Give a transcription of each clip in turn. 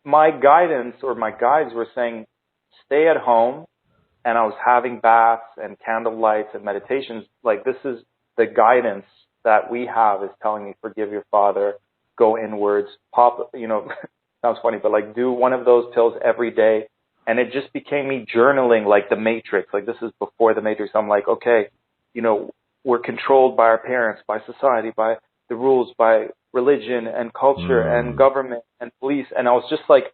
my guidance or my guides were saying, stay at home. And I was having baths and candle lights and meditations. Like, this is the guidance that we have, is telling me, forgive your father, go inwards, pop, sounds funny, but like do one of those pills every day. And it just became me journaling like the Matrix. Like, this is before the Matrix. I'm like, okay, we're controlled by our parents, by society, by the rules, by religion and culture and government and police. And I was just like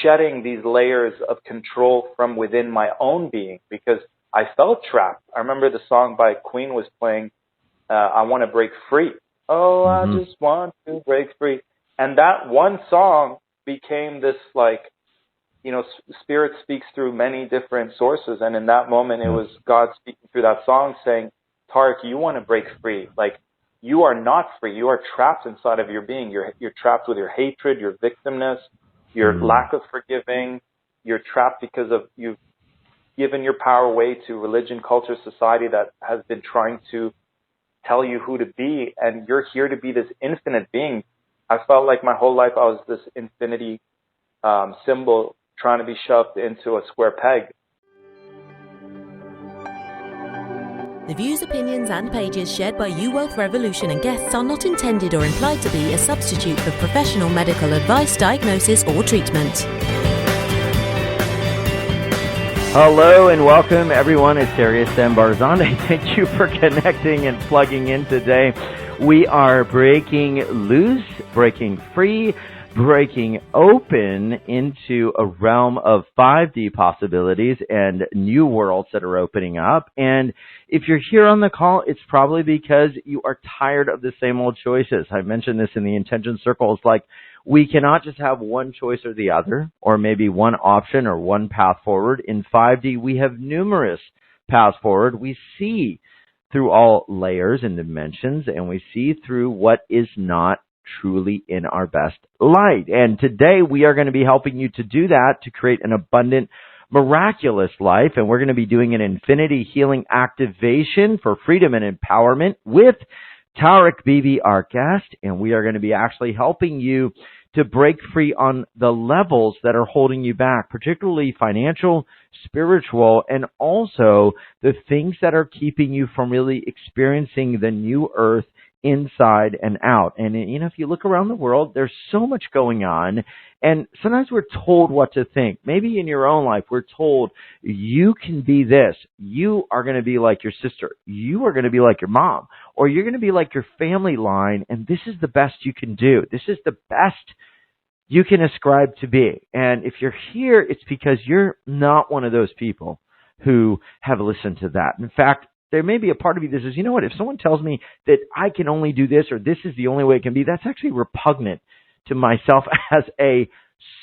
shedding these layers of control from within my own being, because I felt trapped. I remember the song by Queen was playing, I Want to Break Free. Oh, I just want to break free. And that one song became this, like, Spirit speaks through many different sources. And in that moment, it was God speaking through that song saying, Tarek, you want to break free. Like, you are not free. You are trapped inside of your being. You're trapped with your hatred, your victimness, your lack of forgiving. You're trapped because of you've given your power away to religion, culture, society that has been trying to tell you who to be. And you're here to be this infinite being. I felt like my whole life I was this infinity symbol trying to be shoved into a square peg. The views, opinions and pages shared by YouWealth Revolution and guests are not intended or implied to be a substitute for professional medical advice, diagnosis or treatment. Hello and welcome everyone. It's Darius Barazandeh. Thank you for connecting and plugging in today. We are breaking loose, breaking free, breaking open into a realm of 5D possibilities and new worlds that are opening up. And if you're here on the call, it's probably because you are tired of the same old choices. I mentioned this in the intention circles, like we cannot just have one choice or the other, or maybe one option or one path forward. In 5D, we have numerous paths forward. We see through all layers and dimensions, and we see through what is not truly in our best light. And today we are going to be helping you to do that, to create an abundant, miraculous life. And we're going to be doing an infinity healing activation for freedom and empowerment with Tarek Bibi, our guest. And we are going to be actually helping you to break free on the levels that are holding you back, particularly financial, spiritual, and also the things that are keeping you from really experiencing the new earth inside and out. And, if you look around the world, there's so much going on. And sometimes we're told what to think. Maybe in your own life, we're told you can be this. You are going to be like your sister. You are going to be like your mom. Or you're going to be like your family line. And this is the best you can do. This is the best you can ascribe to be. And if you're here, it's because you're not one of those people who have listened to that. In fact, there may be a part of you that says, you know what, if someone tells me that I can only do this or this is the only way it can be, that's actually repugnant to myself as a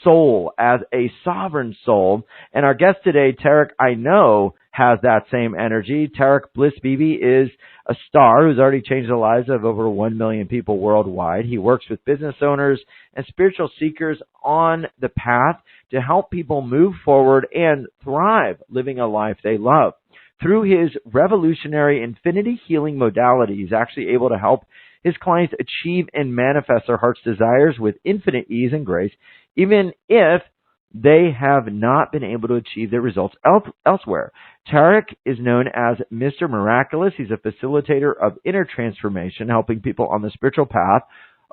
soul, as a sovereign soul. And our guest today, Tarek, I know has that same energy. Tarek Bliss Bibi is a star who's already changed the lives of over 1 million people worldwide. He works with business owners and spiritual seekers on the path to help people move forward and thrive living a life they love. Through his revolutionary infinity healing modality, he's actually able to help his clients achieve and manifest their heart's desires with infinite ease and grace, even if they have not been able to achieve their results elsewhere. Tarek is known as Mr. Miraculous. He's a facilitator of inner transformation, helping people on the spiritual path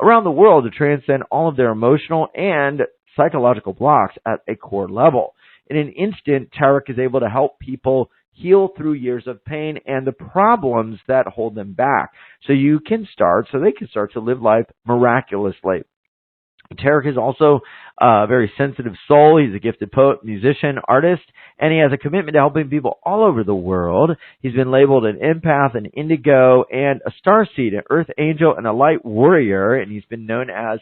around the world to transcend all of their emotional and psychological blocks at a core level. In an instant, Tarek is able to help people heal through years of pain and the problems that hold them back. So they can start to live life miraculously. Tarek is also a very sensitive soul. He's a gifted poet, musician, artist, and he has a commitment to helping people all over the world. He's been labeled an empath, an indigo, and a starseed, an earth angel, and a light warrior, and he's been known as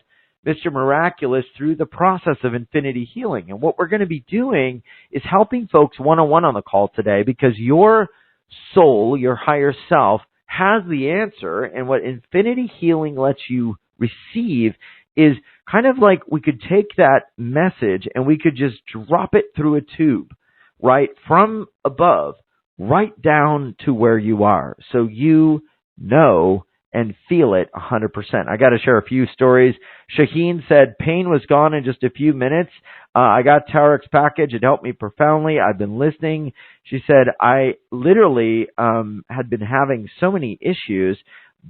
Mr. Miraculous through the process of infinity healing. And what we're going to be doing is helping folks one-on-one on the call today, because your soul, your higher self, has the answer. And what infinity healing lets you receive is kind of like we could take that message and we could just drop it through a tube, right, from above, right down to where you are. So you know and feel it 100%. I got to share a few stories. Shaheen said, pain was gone in just a few minutes. I got Tarek's package. It helped me profoundly. I've been listening. She said, I literally had been having so many issues,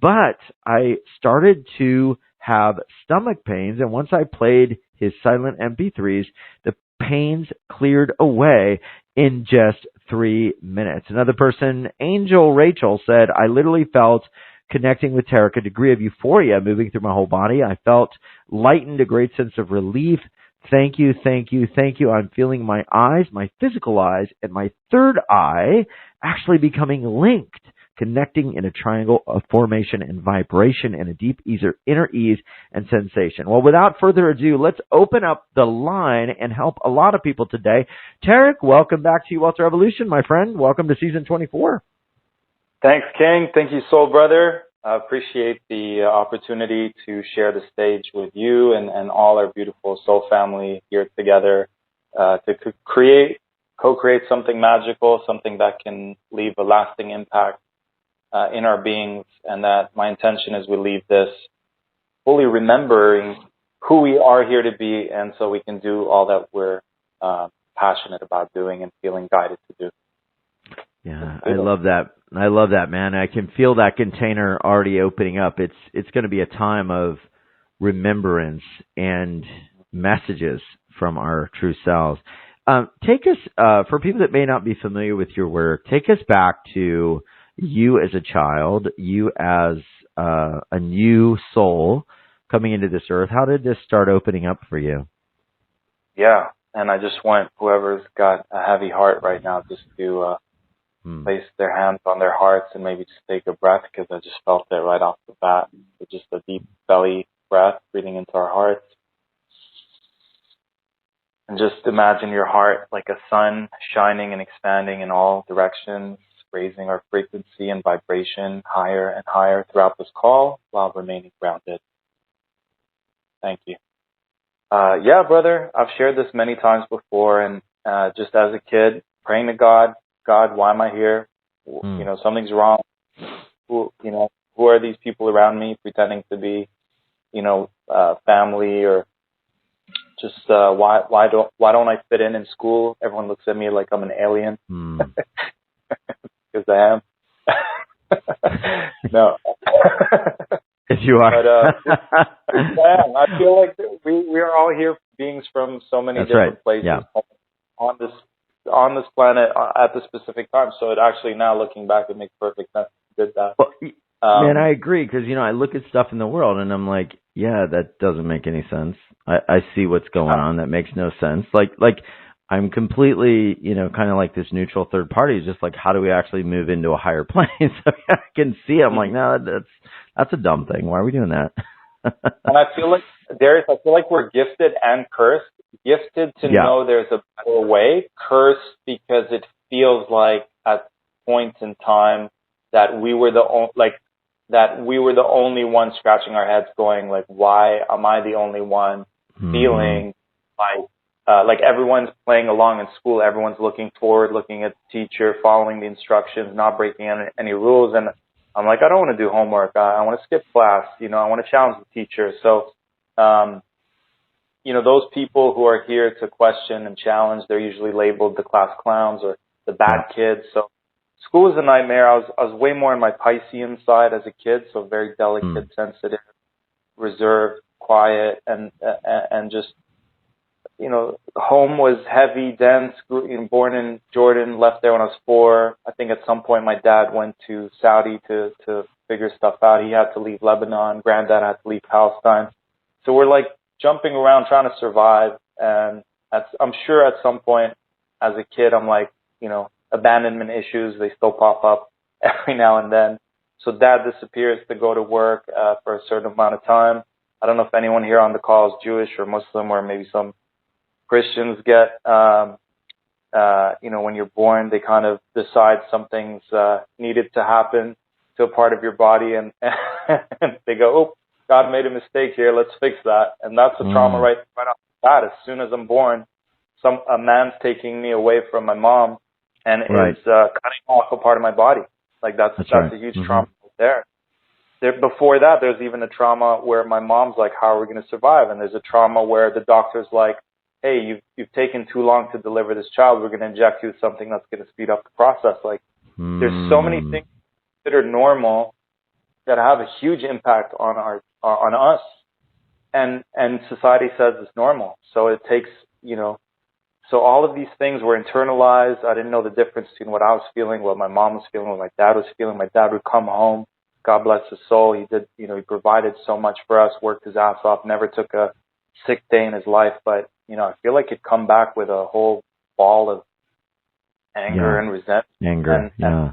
but I started to have stomach pains. And once I played his silent MP3s, the pains cleared away in just 3 minutes. Another person, Angel Rachel, said, I literally felt connecting with Tarek, a degree of euphoria moving through my whole body. I felt lightened, a great sense of relief. Thank you, thank you, thank you. I'm feeling my eyes, my physical eyes, and my third eye actually becoming linked, connecting in a triangle of formation and vibration and a deep inner ease and sensation. Well, without further ado, let's open up the line and help a lot of people today. Tarek, welcome back to YouWealth Revolution, my friend. Welcome to season 24. Thanks, King. Thank you, soul brother. I appreciate the opportunity to share the stage with you and all our beautiful soul family here together to co-create something magical, something that can leave a lasting impact in our beings, and that my intention is we leave this fully remembering who we are here to be, and so we can do all that we're passionate about doing and feeling guided to do. Yeah, I love that. I love that, man. I can feel that container already opening up. It's going to be a time of remembrance and messages from our true selves. Take us, for people that may not be familiar with your work, take us back to you as a child, you as a new soul coming into this earth. How did this start opening up for you? Yeah, and I just want whoever's got a heavy heart right now just to place their hands on their hearts and maybe just take a breath, because I just felt it right off the bat. So just a deep belly breath, breathing into our hearts. And just imagine your heart like a sun shining and expanding in all directions, raising our frequency and vibration higher and higher throughout this call while remaining grounded. Thank you. Yeah, brother, I've shared this many times before, and just as a kid, praying to God, why am I here? You know, something's wrong. Who are these people around me pretending to be, family, or just why don't I fit in school? Everyone looks at me like I'm an alien. Because I am. No. If you are. But, I feel like we are all here beings from so many different places on this planet at this specific time. So it actually, now looking back, it makes perfect sense. Did that. Well, man, I agree, because, I look at stuff in the world and I'm like, yeah, that doesn't make any sense. I see what's going on. That makes no sense. Like I'm completely, kind of like this neutral third party. Just like, how do we actually move into a higher plane? So I can see it. I'm like, no, that's a dumb thing. Why are we doing that? And I feel like, Darius, we're gifted and cursed. Gifted to know there's a better way. Cursed because it feels like at points in time that we were the only one scratching our heads, going like, why am I the only one feeling like everyone's playing along in school, everyone's looking forward, looking at the teacher, following the instructions, not breaking any rules, and I'm like, I don't want to do homework. I want to skip class. I want to challenge the teacher. So, those people who are here to question and challenge, they're usually labeled the class clowns or the bad kids. So school is a nightmare. I was way more in my Piscean side as a kid, so very delicate, sensitive, reserved, quiet, and just, home was heavy, dense. Born in Jordan, left there when I was 4. I think at some point my dad went to Saudi to figure stuff out. He had to leave Lebanon. Granddad had to leave Palestine. So we're like jumping around trying to survive. And I'm sure at some point as a kid, I'm like, abandonment issues, they still pop up every now and then. So dad disappears to go to work for a certain amount of time. I don't know if anyone here on the call is Jewish or Muslim, or maybe some Christians get, when you're born, they kind of decide something's needed to happen to a part of your body, and they go, oh, God made a mistake here, let's fix that. And that's a trauma right off the bat. As soon as I'm born, a man's taking me away from my mom and is cutting off a part of my body. Like that's a huge trauma right there. before that, there's even a trauma where my mom's like, how are we going to survive? And there's a trauma where the doctor's like, hey, you've taken too long to deliver this child. We're going to inject you with something that's going to speed up the process. Like, there's so many things considered normal that have a huge impact on us. And society says it's normal. So it takes, so all of these things were internalized. I didn't know the difference between what I was feeling, what my mom was feeling, what my dad was feeling. My dad would come home. God bless his soul. He did, he provided so much for us, worked his ass off, never took a sick day in his life. But, I feel like he'd come back with a whole ball of anger and resentment. And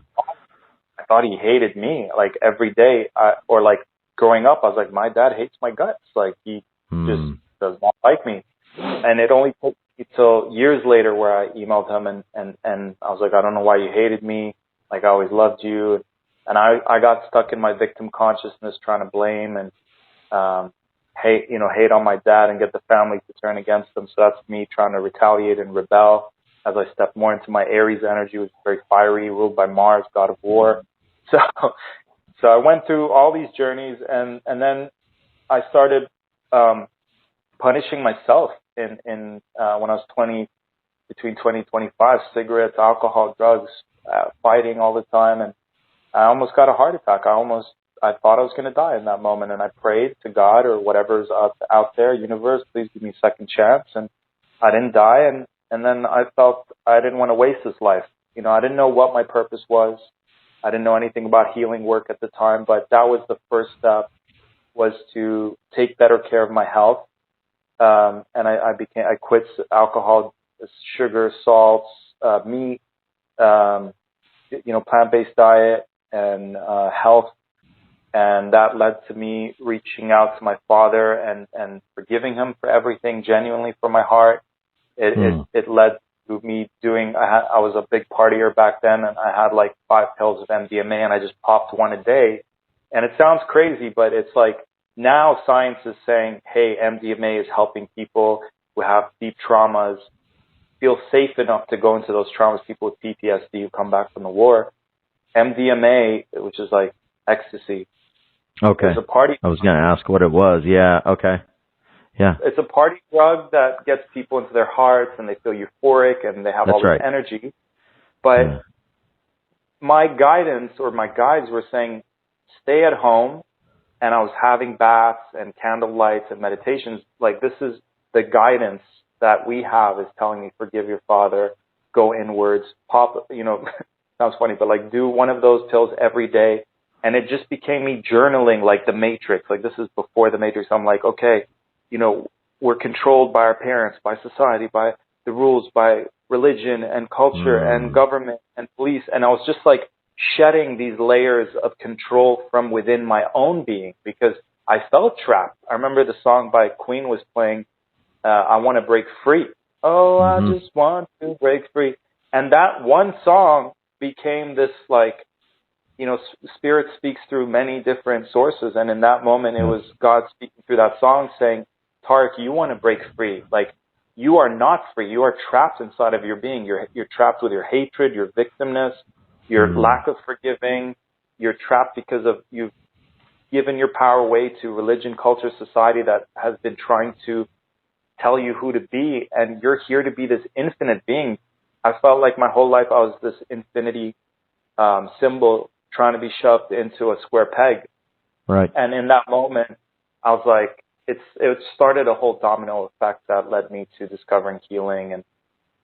I thought he hated me, like every day, or like growing up, I was like, my dad hates my guts. Like he just does not like me. And it only took until years later where I emailed him and I was like, I don't know why you hated me. Like I always loved you. And I got stuck in my victim consciousness trying to blame and, hate on my dad and get the family to turn against him. So that's me trying to retaliate and rebel as I step more into my Aries energy, which is very fiery, ruled by Mars, god of war. So I went through all these journeys and then I started, punishing myself in when I was 20, between 20 and 25, cigarettes, alcohol, drugs, fighting all the time. And I almost got a heart attack. I thought I was going to die in that moment. And I prayed to God or whatever's out there, universe, please give me a second chance. And I didn't die. And then I felt I didn't want to waste this life. I didn't know what my purpose was. I didn't know anything about healing work at the time, but that was the first step, was to take better care of my health. And I quit alcohol, sugar, salts, meat, plant-based diet and health. And that led to me reaching out to my father and forgiving him for everything genuinely from my heart. It led to me I was a big partier back then, and I had like 5 pills of MDMA and I just popped one a day. And it sounds crazy, but it's like now science is saying, hey, MDMA is helping people who have deep traumas feel safe enough to go into those traumas, people with PTSD who come back from the war. MDMA, which is like ecstasy. Okay. It's a party. I was going to ask what it was. Yeah. Okay. Yeah. It's a party drug that gets people into their hearts and they feel euphoric and they have all this energy. But my guidance or my guides were saying, stay at home. And I was having baths and candle lights and meditations. Like, this is the guidance that we have, is telling me, forgive your father, go inwards, pop, sounds funny, but like do one of those pills every day. And it just became me journaling like the Matrix. Like, this is before the Matrix. I'm like, okay, we're controlled by our parents, by society, by the rules, by religion and culture and government and police. And I was just like shedding these layers of control from within my own being because I felt trapped. I remember the song by Queen was playing, I Want to Break Free. Oh, I just want to break free. And that one song became this like, Spirit speaks through many different sources. And in that moment, it was God speaking through that song saying, Tarek, you want to break free. Like, you are not free. You are trapped inside of your being. You're trapped with your hatred, your victimness, your lack of forgiving. You're trapped because of you've given your power away to religion, culture, society that has been trying to tell you who to be. And you're here to be this infinite being. I felt like my whole life I was this infinity symbol trying to be shoved into a square peg. Right. And in that moment, I was like, it started a whole domino effect that led me to discovering healing and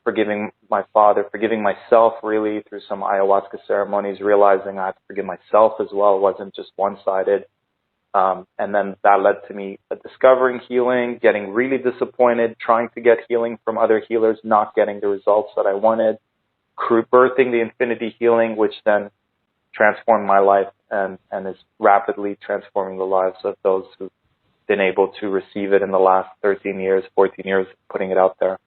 forgiving my father, forgiving myself really through some ayahuasca ceremonies, realizing I had to forgive myself as well. It wasn't just one-sided. And then that led to me discovering healing, getting really disappointed, trying to get healing from other healers, not getting the results that I wanted, birthing the infinity healing, which then transformed my life and is rapidly transforming the lives of those who've been able to receive it in the last 13 years, 14 years, putting it out there.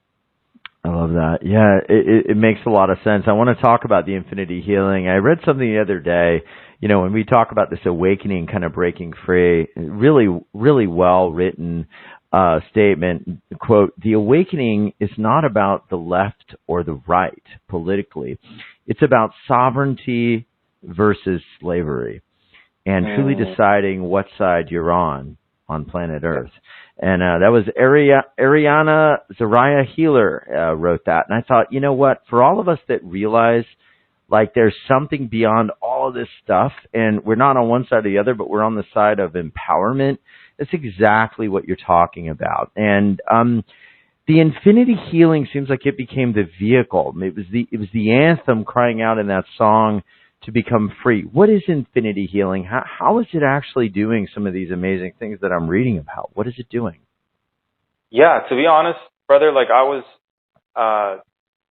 I love that. Yeah, it makes a lot of sense. I want to talk about the infinity healing. I read something the other day, when we talk about this awakening, kind of breaking free, really, really well written statement, quote, the awakening is not about the left or the right politically. It's about sovereignty versus slavery. and truly deciding what side you're on planet Earth. And that was Ariana Zariah Healer wrote that. And I thought, you know what, for all of us that realize like there's something beyond all of this stuff, and we're not on one side or the other, but we're on the side of empowerment, that's exactly what you're talking about. And the infinity healing seems like it became the vehicle. It was the anthem crying out in that song to become free. What is infinity healing? How is it actually doing some of these amazing things that I'm reading about? What is it doing? Yeah, to be honest, brother, like I was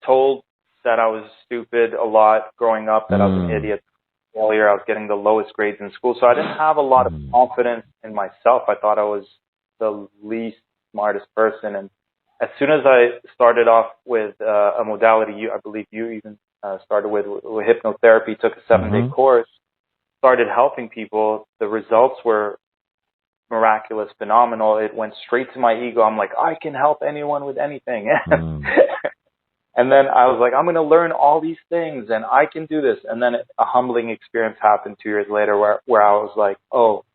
told that I was stupid a lot growing up, that I was an idiot, failure. I was getting the lowest grades in school. So I didn't have a lot of confidence in myself. I thought I was the least smartest person. And as soon as I started off with a modality, I believe you even started with hypnotherapy, took a 7-day course, started helping people, the results were miraculous, phenomenal. It went straight to my ego. I'm like, I can help anyone with anything. And then I was like, I'm going to learn all these things and I can do this. And then a humbling experience happened 2 years later where I was like, oh,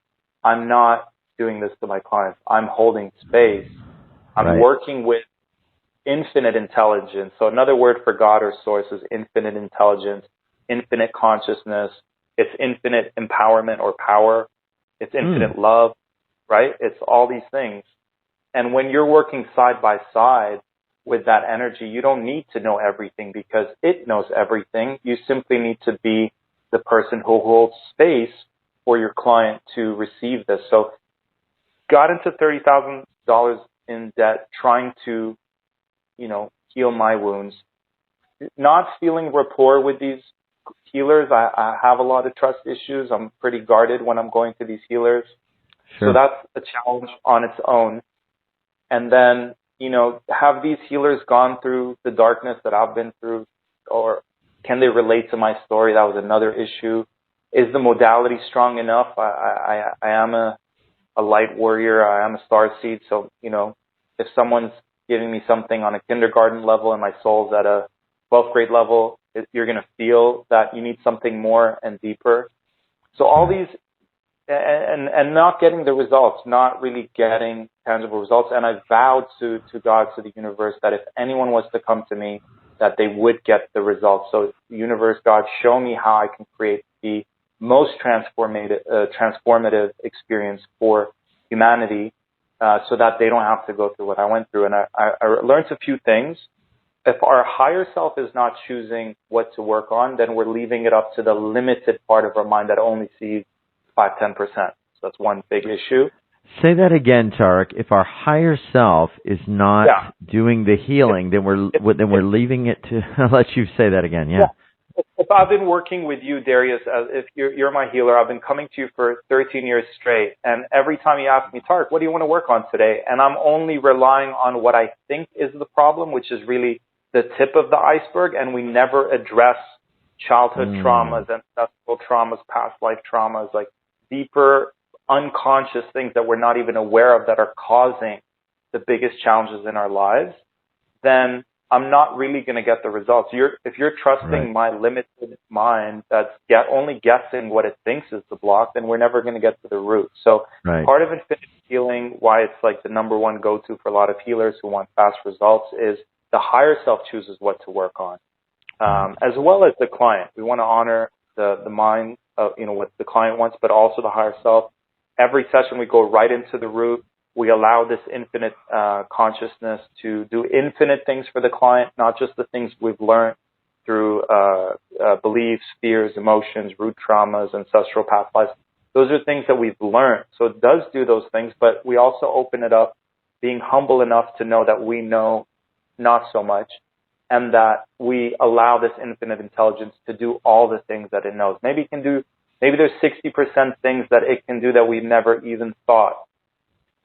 I'm not doing this to my clients. I'm holding space. I'm working with infinite intelligence. So another word for God or source is infinite intelligence, infinite consciousness. It's infinite empowerment or power. It's infinite love, right? It's all these things. And when you're working side by side with that energy, you don't need to know everything because it knows everything. You simply need to be the person who holds space for your client to receive this. So got into $30,000 in debt trying to, heal my wounds, not feeling rapport with these healers. I have a lot of trust issues. I'm pretty guarded when I'm going to these healers. Sure. So that's a challenge on its own. And then, have these healers gone through the darkness that I've been through, or can they relate to my story? That was another issue. Is the modality strong enough? I am a light warrior. I am a starseed. So, if someone's giving me something on a kindergarten level and my soul's at a 12th grade level, you're going to feel that you need something more and deeper. So all these, and not getting the results, not really getting tangible results. And I vowed to God, to the universe, that if anyone was to come to me, that they would get the results. So universe, God, show me how I can create the most transformative experience for humanity, so that they don't have to go through what I went through. And I learned a few things. If our higher self is not choosing what to work on, then we're leaving it up to the limited part of our mind that only sees 5-10%. So that's one big issue. Say that again, Tarek. If our higher self is not doing the healing, then we're leaving it to. I'll let you say that again. Yeah. If I've been working with you, Darius, if you're my healer, I've been coming to you for 13 years straight, and every time you ask me, Tarek, what do you want to work on today? And I'm only relying on what I think is the problem, which is really the tip of the iceberg, and we never address childhood traumas, ancestral traumas, past life traumas, like deeper unconscious things that we're not even aware of that are causing the biggest challenges in our lives, then I'm not really going to get the results. If you're trusting my limited mind that's only guessing what it thinks is the block, then we're never going to get to the root. So part of infinite healing, why it's like the number one go-to for a lot of healers who want fast results, is the higher self chooses what to work on, as well as the client. We want to honor the mind of, what the client wants, but also the higher self. Every session we go right into the root. We allow this infinite consciousness to do infinite things for the client, not just the things we've learned through beliefs, fears, emotions, root traumas, ancestral past lives. Those are things that we've learned. So it does do those things, but we also open it up, being humble enough to know that we know not so much, and that we allow this infinite intelligence to do all the things that it knows. Maybe there's 60% things that it can do that we've never even thought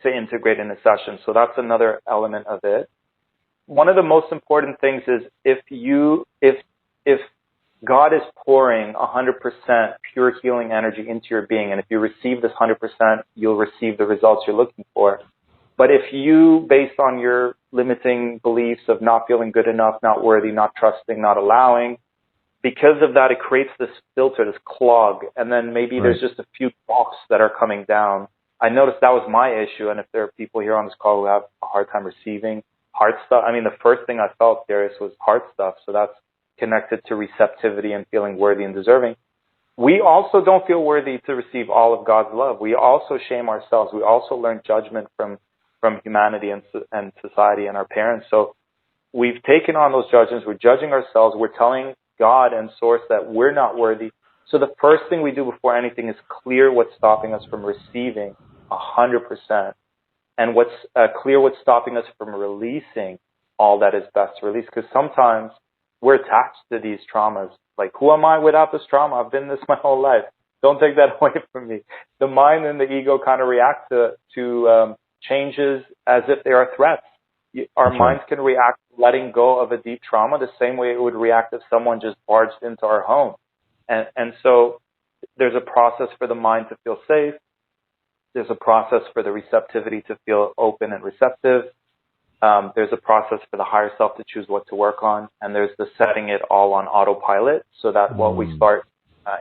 to integrate in a session. So that's another element of it. One of the most important things is if God is pouring 100% pure healing energy into your being, and if you receive this 100%, you'll receive the results you're looking for. But if you, based on your limiting beliefs of not feeling good enough, not worthy, not trusting, not allowing, because of that, it creates this filter, this clog, and then maybe there's just a few drops that are coming down. I noticed that was my issue, and if there are people here on this call who have a hard time receiving heart stuff, I mean, the first thing I felt, Darius, was heart stuff, so that's connected to receptivity and feeling worthy and deserving. We also don't feel worthy to receive all of God's love. We also shame ourselves. We also learn judgment from humanity and society and our parents. So we've taken on those judgments. We're judging ourselves. We're telling God and Source that we're not worthy. So the first thing we do before anything is clear what's stopping us from receiving 100%, and what's clear what's stopping us from releasing all that is best to release. Because sometimes we're attached to these traumas. Like, who am I without this trauma? I've been this my whole life. Don't take that away from me. The mind and the ego kind of react to changes as if they are threats. Our minds can react letting go of a deep trauma the same way it would react if someone just barged into our home. And so there's a process for the mind to feel safe. There's a process for the receptivity to feel open and receptive. There's a process for the higher self to choose what to work on. And there's the setting it all on autopilot so that what we start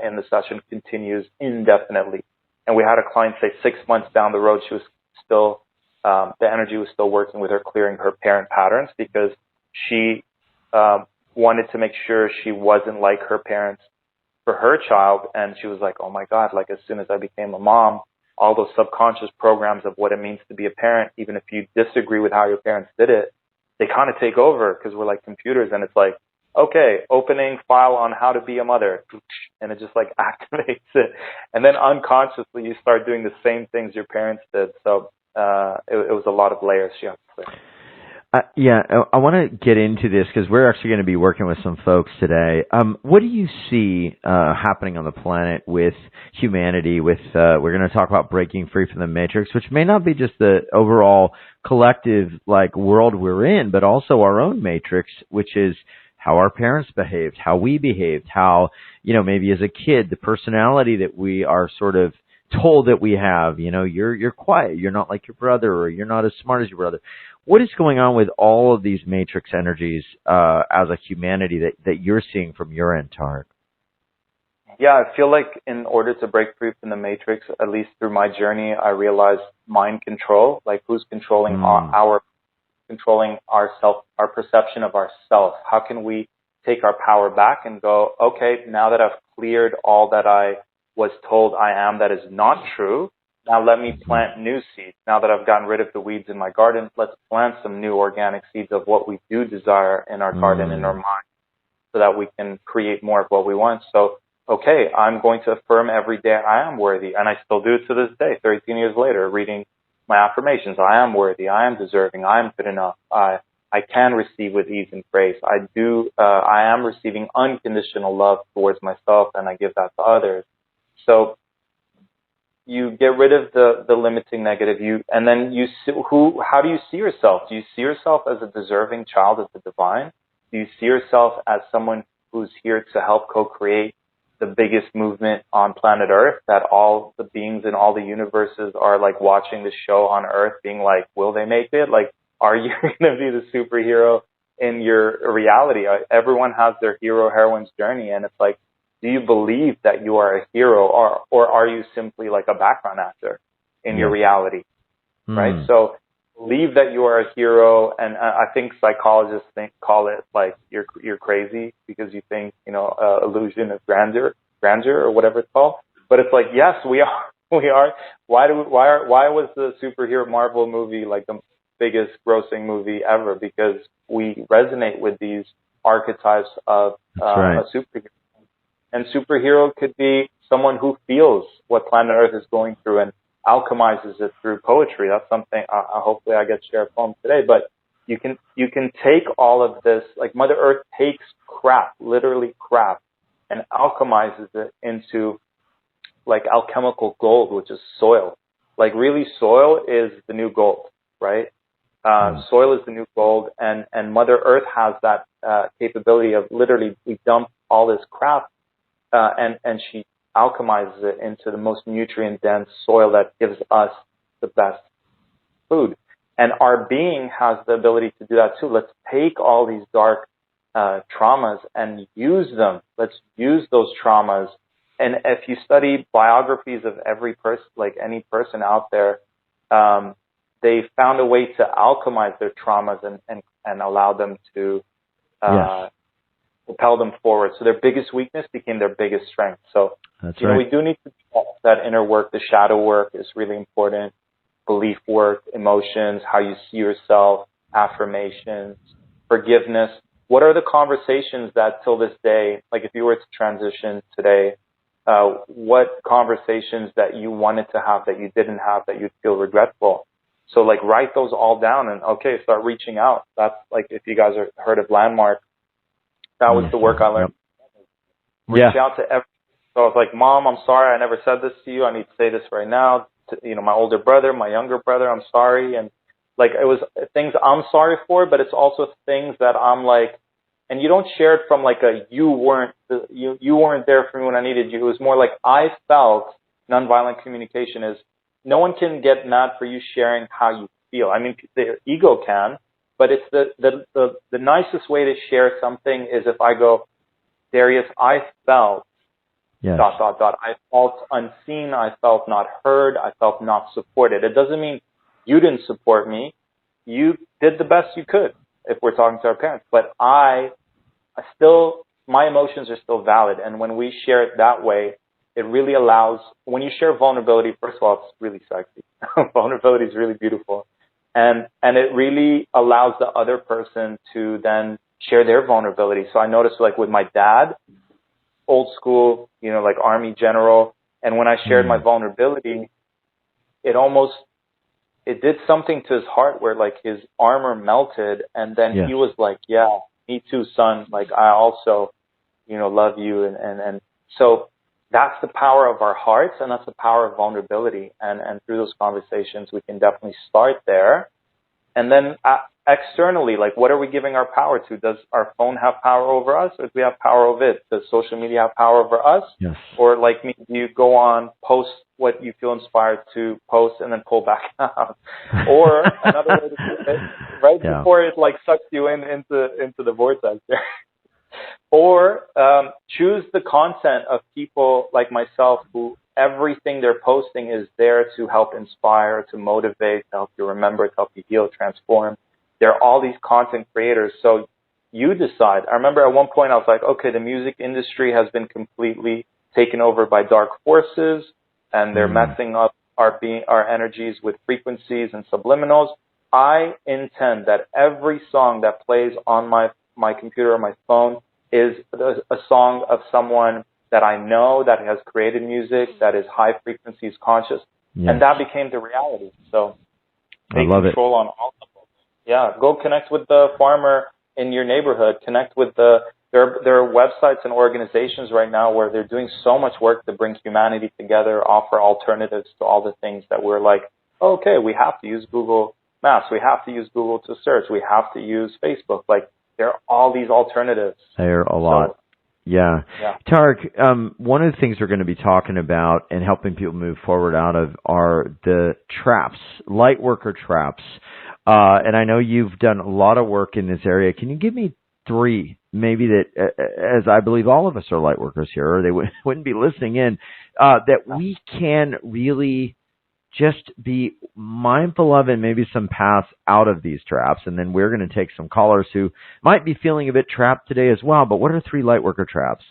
in the session continues indefinitely. And we had a client say 6 months down the road, she was still, the energy was still working with her, clearing her parent patterns, because she wanted to make sure she wasn't like her parents for her child. And she was like, oh my God, like as soon as I became a mom, all those subconscious programs of what it means to be a parent, even if you disagree with how your parents did it, they kind of take over because we're like computers, and it's like, okay, opening file on how to be a mother, and it just like activates it. And then unconsciously you start doing the same things your parents did. So it was a lot of layers, you have to say. I want to get into this because we're actually going to be working with some folks today. What do you see happening on the planet with humanity? We're going to talk about breaking free from the matrix, which may not be just the overall collective like world we're in, but also our own matrix, which is how our parents behaved, how we behaved, how, maybe as a kid, the personality that we are sort of told that we have, you're quiet, you're not like your brother, or you're not as smart as your brother. What is going on with all of these matrix energies as a humanity that you're seeing from your end, Tarek? Yeah, I feel like in order to break free from the matrix, at least through my journey, I realized mind control, like who's controlling controlling ourself, our perception of ourself. How can we take our power back and go, okay, now that I've cleared all that I was told I am that is not true, now let me plant new seeds. Now that I've gotten rid of the weeds in my garden, let's plant some new organic seeds of what we do desire in our garden, in our mind, so that we can create more of what we want. So, okay, I'm going to affirm every day I am worthy, and I still do it to this day, 13 years later, reading my affirmations. I am worthy, I am deserving, I am good enough, I can receive with ease and grace. I am receiving unconditional love towards myself, and I give that to others. So you get rid of the limiting negative, and then how do you see yourself? Do you see yourself as a deserving child of the divine? Do you see yourself as someone who's here to help co-create the biggest movement on planet Earth, that all the beings in all the universes are like watching the show on Earth being like, will they make it? Like, are you going to be the superhero in your reality? Everyone has their hero, heroine's journey, and it's like, do you believe that you are a hero, or are you simply like a background actor in your reality, right? So believe that you are a hero, and I think psychologists call it like you're crazy because you think, illusion of grandeur or whatever it's called. But it's like, yes, we are. Why was the superhero Marvel movie like the biggest grossing movie ever? Because we resonate with these archetypes of a superhero. And superhero could be someone who feels what planet Earth is going through and alchemizes it through poetry. That's something hopefully I get to share a poem today. But you can take all of this, like Mother Earth takes crap, literally crap, and alchemizes it into like alchemical gold, which is soil. Like really, soil is the new gold, right? Soil is the new gold, and Mother Earth has that capability of literally, we dump all this crap, and she alchemizes it into the most nutrient-dense soil that gives us the best food. And our being has the ability to do that too. Let's take all these dark traumas and use them. Let's use those traumas. And if you study biographies of every person, like any person out there, they found a way to alchemize their traumas and allow them to propel them forward. So their biggest weakness became their biggest strength. So, you know, we do need to do that inner work. The shadow work is really important. Belief work, emotions, how you see yourself, affirmations, forgiveness. What are the conversations that till this day, like if you were to transition today, what conversations that you wanted to have that you didn't have that you'd feel regretful? So like write those all down and start reaching out. That's like, if you guys heard of Landmark, that was the work I learned. Reach out to everyone. So I was like, Mom, I'm sorry I never said this to you. I need to say this right now. To, you know, my older brother, my younger brother, I'm sorry. And like, it was things I'm sorry for, but it's also things that I'm like, and you don't share it from like you weren't there for me when I needed you. It was more like I felt. Nonviolent communication is no one can get mad for you sharing how you feel. I mean, the ego can, but it's the nicest way to share something is if I go, Darius, I felt I felt unseen. I felt not heard. I felt not supported. It doesn't mean you didn't support me. You did the best you could if we're talking to our parents. But I still, my emotions are still valid. And when we share it that way, it really allows, when you share vulnerability, first of all, it's really sexy. Vulnerability is really beautiful. And it really allows the other person to then share their vulnerability. So I noticed like with my dad, old school, you know, like Army general. And when I shared my vulnerability, it did something to his heart where like his armor melted. And then he was like, yeah, me too, son. Like I also, you know, love you. And so that's the power of our hearts and that's the power of vulnerability. And through those conversations, we can definitely start there. And then externally, like what are we giving our power to? Does our phone have power over us or do we have power over it? Does social media have power over us? Yes. Or like me, you go on, post what you feel inspired to post and then pull back out. Or another way to do it, right before it like sucks you into the vortex there. Or choose the content of people like myself who everything they're posting is there to help inspire, to motivate, to help you remember, to help you heal, transform. There are all these content creators. So you decide. I remember at one point I was like, okay, the music industry has been completely taken over by dark forces and they're messing up our energies with frequencies and subliminals. I intend that every song that plays on my computer or my phone is a song of someone that I know that has created music, that is high frequencies conscious. Yes. And that became the reality. So take control on all of them. Yeah, go connect with the farmer in your neighborhood. Connect with there are websites and organizations right now where they're doing so much work to bring humanity together, offer alternatives to all the things that we're like, okay, we have to use Google Maps. We have to use Google to search. We have to use Facebook. Like, there are all these alternatives. There are a lot. So, yeah. Tarek, one of the things we're going to be talking about and helping people move forward out of are the traps, light worker traps. And I know you've done a lot of work in this area. Can you give me 3, maybe that, as I believe all of us are light workers here, or they wouldn't be listening in, that we can really just be mindful of and maybe some paths out of these traps. And then we're going to take some callers who might be feeling a bit trapped today as well. But what are 3 light worker traps?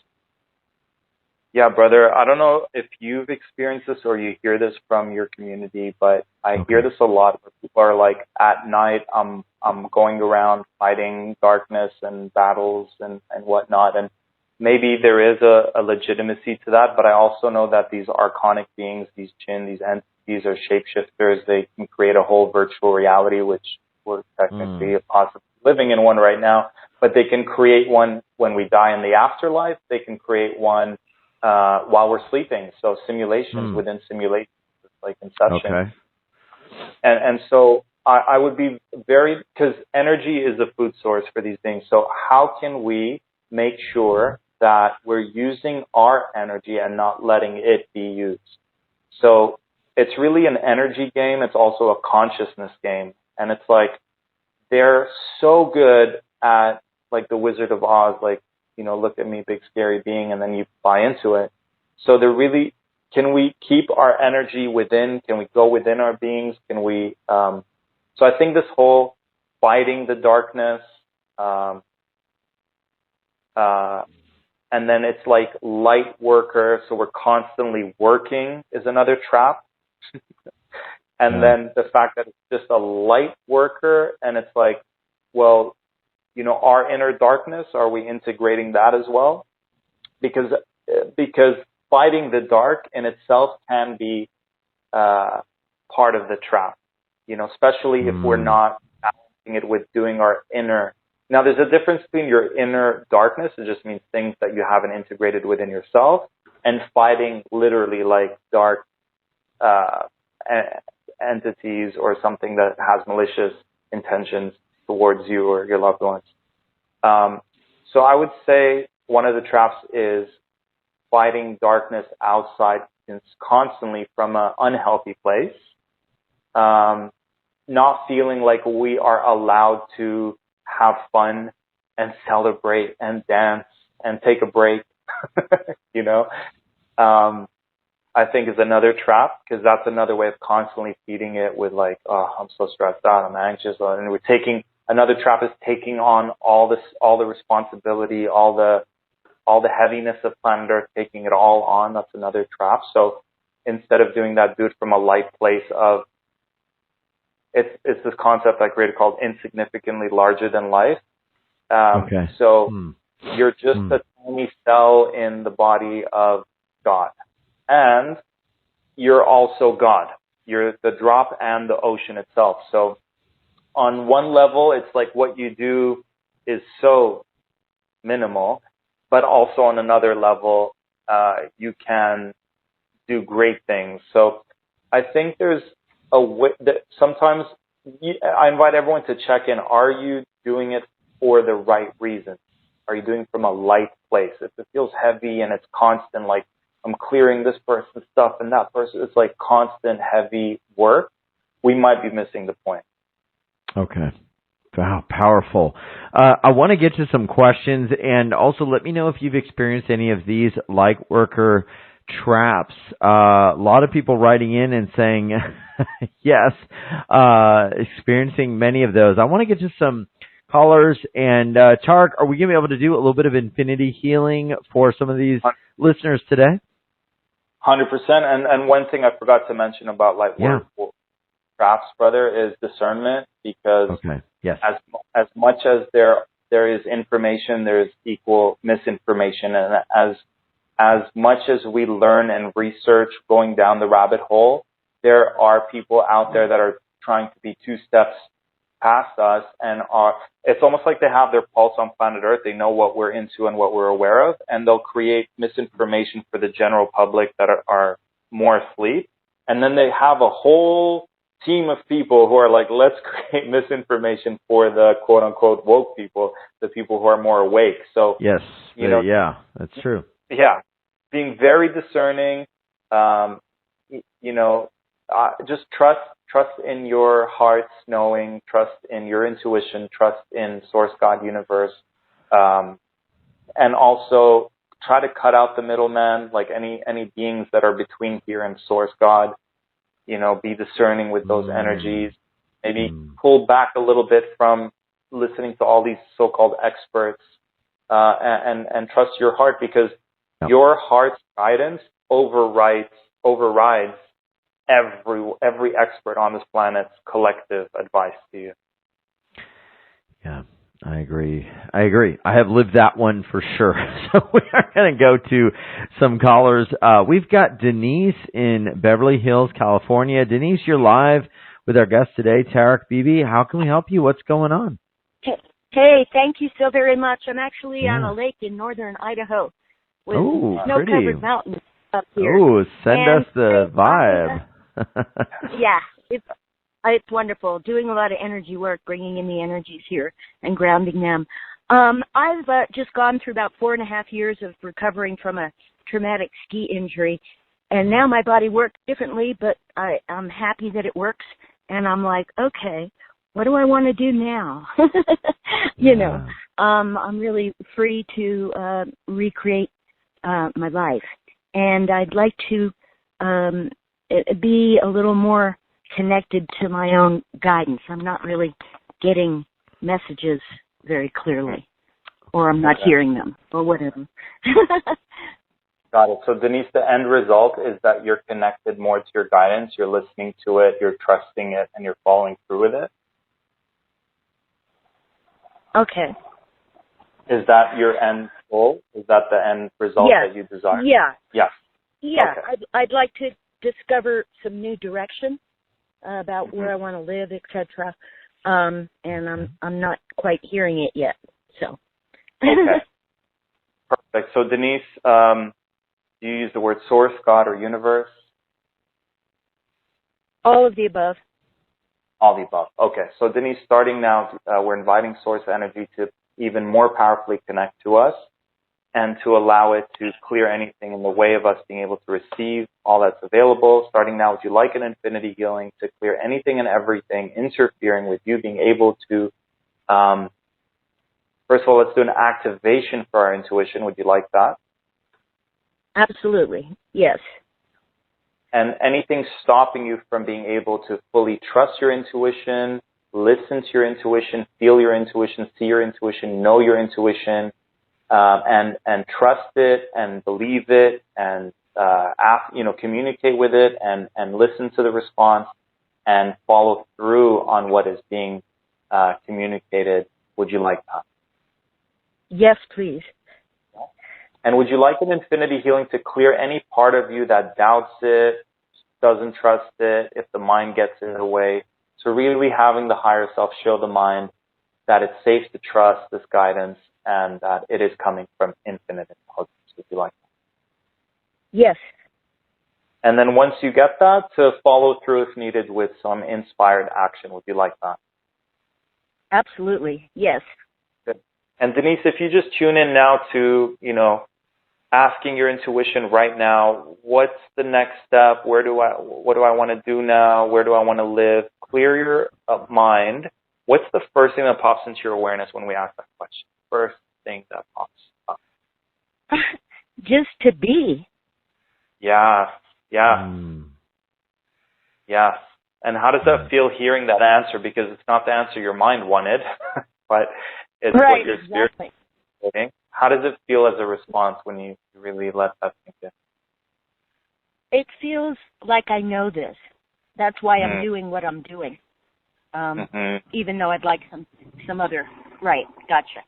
Yeah, brother. I don't know if you've experienced this or you hear this from your community, but I hear this a lot where people are like, at night, I'm going around fighting darkness and battles and whatnot. And maybe there is a legitimacy to that, but I also know that these archonic beings, these jinn, these entities are shapeshifters. They can create a whole virtual reality, which we're technically possibly living in one right now, but they can create one when we die in the afterlife. They can create one while we're sleeping. So simulations within simulations, like Inception. Okay. And so I would be because energy is the food source for these things. So how can we make sure that we're using our energy and not letting it be used? So it's really an energy game. It's also a consciousness game. And it's like they're so good at like the Wizard of Oz, like, look at me, big scary being, and then you buy into it. So can we keep our energy within? Can we go within our beings? Can we, so I think this whole fighting the darkness, and then it's like light worker, so we're constantly working is another trap. And then the fact that it's just a light worker, and it's like, well, our inner darkness, are we integrating that as well? Because fighting the dark in itself can be part of the trap, especially if we're not balancing it with doing our inner. Now, there's a difference between your inner darkness, it just means things that you haven't integrated within yourself, and fighting literally like dark entities or something that has malicious intentions towards you or your loved ones. So I would say one of the traps is fighting darkness outside constantly from an unhealthy place, not feeling like we are allowed to have fun and celebrate and dance and take a break, I think is another trap, because that's another way of constantly feeding it with like, oh, I'm so stressed out, I'm anxious, and another trap is taking on all the responsibility, all the heaviness of planet Earth, taking it all on. That's another trap. So instead of doing that, do it from a light place of, it's this concept I created called insignificantly larger than life. So you're just a tiny cell in the body of God. And you're also God. You're the drop and the ocean itself. So on one level, it's like what you do is so minimal, but also on another level, you can do great things. So I think there's a way that sometimes I invite everyone to check in. Are you doing it for the right reasons? Are you doing it from a light place? If it feels heavy and it's constant, like I'm clearing this person's stuff and that person, it's like constant heavy work, we might be missing the point. Okay. Wow, powerful. I want to get to some questions, and also let me know if you've experienced any of these light worker traps. A lot of people writing in and saying yes, experiencing many of those. I want to get to some callers, and Tarek, are we going to be able to do a little bit of infinity healing for some of these listeners today? 100%. And one thing I forgot to mention about light work traps, brother, is discernment, because as much as there is information, there is equal misinformation, and as much as we learn and research going down the rabbit hole, there are people out there that are trying to be 2 steps past us, and it's almost like they have their pulse on planet Earth. They know what we're into and what we're aware of, and they'll create misinformation for the general public that are more asleep. And then they have a whole team of people who are like, let's create misinformation for the quote unquote woke people, the people who are more awake. So yes, that's true. Yeah, being very discerning, just trust in your heart's knowing, trust in your intuition, trust in Source God Universe, and also try to cut out the middleman, like any beings that are between here and Source God. Be discerning with those energies. Maybe pull back a little bit from listening to all these so-called experts, and trust your heart, because your heart's guidance overrides every expert on this planet's collective advice to you. Yeah, I agree. I have lived that one for sure. So we are going to go to some callers. We've got Denise in Beverly Hills, California. Denise, you're live with our guest today, Tarek Bibi. How can we help you? What's going on? Hey, thank you so very much. I'm actually on a lake in northern Idaho with snow-covered mountains up here. Oh, send us the vibe. It's wonderful. Doing a lot of energy work, bringing in the energies here and grounding them. I've just gone through about 4.5 years of recovering from a traumatic ski injury, and now my body works differently, but I'm happy that it works, and I'm like, okay, what do I want to do now? I'm really free to recreate my life. And I'd like to be a little more connected to my own guidance. I'm not really getting messages very clearly, or I'm not hearing them, or whatever. Got it. So Denise, the end result is that you're connected more to your guidance, you're listening to it, you're trusting it, and you're following through with it? Okay. Is that your end goal? Is that the end result that you desire? Yeah. Yes. Yeah. Okay. I'd like to discover some new direction about where I want to live, etc. And I'm not quite hearing it yet. So. Okay. Perfect. So Denise, do you use the word source, God, or universe? All of the above. All the above. Okay. So Denise, starting now, we're inviting source energy to even more powerfully connect to us and to allow it to clear anything in the way of us being able to receive all that's available. Starting now, would you like an infinity healing to clear anything and everything interfering with you being able to, first of all, let's do an activation for our intuition. Would you like that? Absolutely. Yes. And anything stopping you from being able to fully trust your intuition, listen to your intuition, feel your intuition, see your intuition, know your intuition, and trust it and believe it and communicate with it and listen to the response and follow through on what is being communicated. Would you like that? Yes, please. And would you like an infinity healing to clear any part of you that doubts it, doesn't trust it, if the mind gets in the way? So really having the higher self show the mind that it's safe to trust this guidance and that it is coming from infinite intelligence. Would you like that? Yes. And then once you get that, to follow through if needed with some inspired action. Would you like that? Absolutely. Yes. Good. And Denise, if you just tune in now to, asking your intuition right now, what's the next step? What do I want to do now? Where do I want to live? Clear your mind. What's the first thing that pops into your awareness when we ask that question? First thing that pops up. Just to be. Yeah. Yes. And how does that feel hearing that answer? Because it's not the answer your mind wanted, but it's what your spirit is saying. How does it feel as a response when you really let that sink in? It feels like I know this. That's why I'm doing what I'm doing. Even though I'd like some other. Right. Gotcha.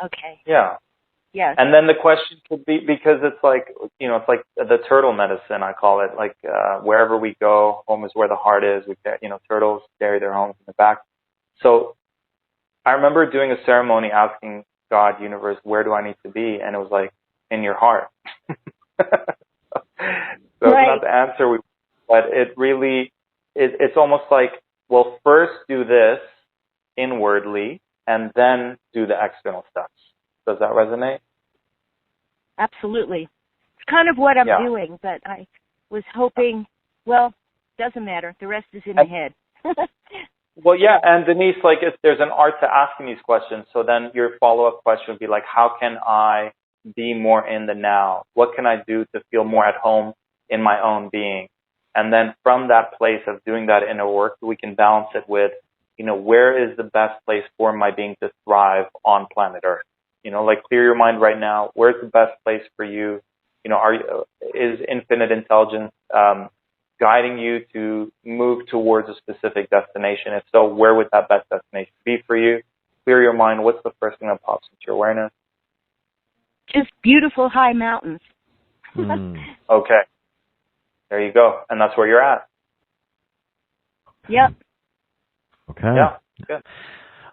Okay. Yeah. Yes. And then the question could be, because it's like, it's like the turtle medicine, I call it. Like wherever we go, home is where the heart is. Turtles bury their homes in the back. So I remember doing a ceremony asking God, universe, where do I need to be? And it was like, in your heart. So it's not the answer, but it really, it's almost like, well, first do this inwardly and then do the external steps. Does that resonate? Absolutely. It's kind of what I'm doing, but I was hoping, well, doesn't matter. The rest is in the head. Well, yeah, and Denise, like there's an art to asking these questions. So then your follow-up question would be like, how can I be more in the now? What can I do to feel more at home in my own being? And then from that place of doing that inner work, we can balance it with, where is the best place for my being to thrive on planet Earth? Like clear your mind right now. Where's the best place for you? Is infinite intelligence guiding you to move towards a specific destination? If so, where would that best destination be for you? Clear your mind. What's the first thing that pops into your awareness? Just beautiful high mountains. Okay. There you go. And that's where you're at. Yep. Okay. Yeah. Good.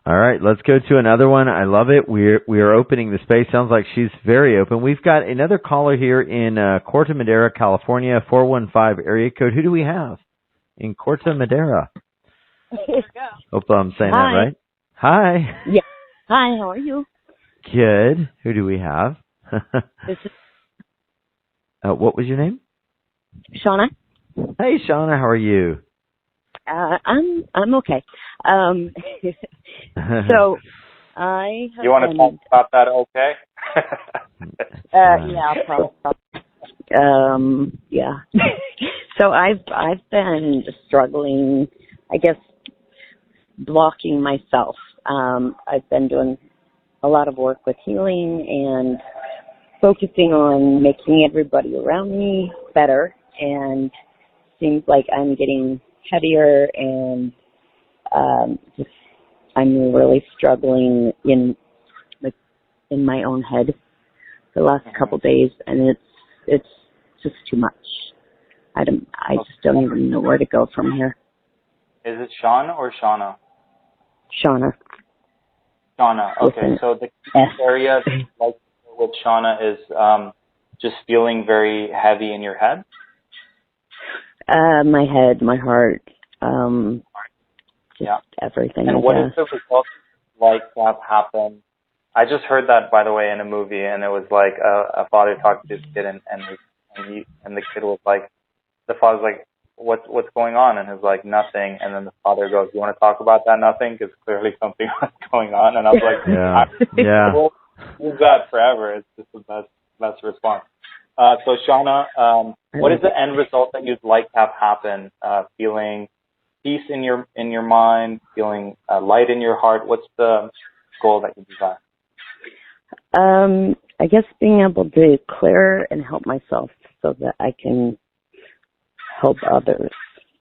All right, let's go to another one. I love it. We are opening the space. Sounds like she's very open. We've got another caller here in Corte Madera, California, 415 area code. Who do we have in Corte Madera? Hope I'm saying that right. Hi. Yeah. Hi, how are you? Good. Who do we have? This is what was your name? Shauna. Hey, Shauna, how are you? I'm okay. So I have You want to talk about that, okay? yeah, probably. Yeah. So I've been struggling, I guess, blocking myself. I've been doing a lot of work with healing and focusing on making everybody around me better, and seems like I'm getting heavier, and just I'm really struggling in my own head the last couple days, and it's just too much. I just don't even know where to go from here. Is it Sean or Shauna? Shauna. Shauna. Okay, so the area like with Shauna is just feeling very heavy in your head? My head, my heart, just everything. And what is the result like to have happened? I just heard that, by the way, in a movie, and it was like a father talked to his kid, and the kid was like, the father's like, what's going on? And he's like, nothing. And then the father goes, you want to talk about that nothing? Because clearly something was going on. And I was like, we'll use that forever. It's just the best response. So Shauna, what is the end result that you'd like to have happen? Feeling peace in your mind, feeling light in your heart. What's the goal that you desire? I guess being able to clear and help myself so that I can help others,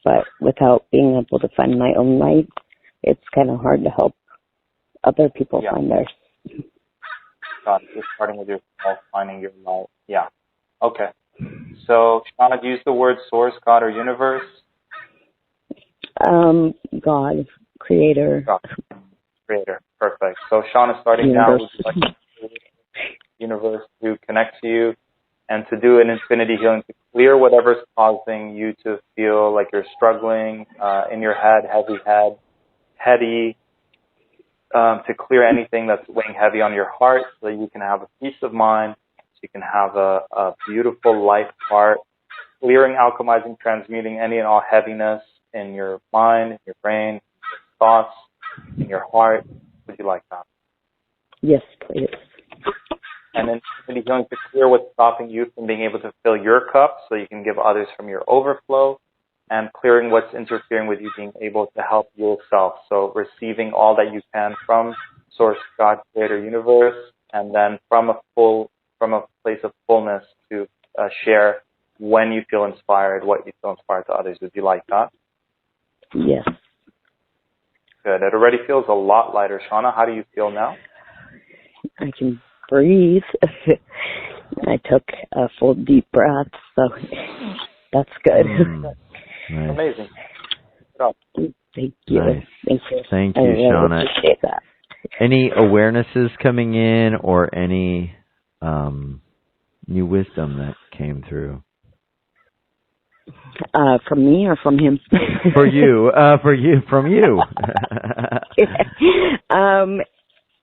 but without being able to find my own light, it's kind of hard to help other people find theirs. Got it. Just starting with yourself, finding your light. Yeah. Okay. So, Shauna, do you use the word source, God, or universe? God, creator. God. Creator. Perfect. So, Shauna, starting now, would you like the universe to connect to you and to do an infinity healing to clear whatever's causing you to feel like you're struggling in your head, heady, to clear anything that's weighing heavy on your heart so that you can have a peace of mind, so you can have a beautiful light heart, clearing, alchemizing, transmuting any and all heaviness in your mind, in your brain, in your thoughts, in your heart. Would you like that? Yes, please. And then infinity healing to clear what's stopping you from being able to fill your cup so you can give others from your overflow, and clearing what's interfering with you being able to help yourself. So receiving all that you can from Source, God, Creator, Universe, and then from a place of fullness to share when you feel inspired, what you feel inspired to others. Would you like that? Yes. Good. It already feels a lot lighter. Shauna, how do you feel now? I can breathe. I took a full deep breath, so that's good. Nice. Amazing. Good job. Thank you. Nice. Thank you. Thank you, I really Shauna. appreciate that. Any awarenesses coming in, or any new wisdom that came through? From me or from him? From you.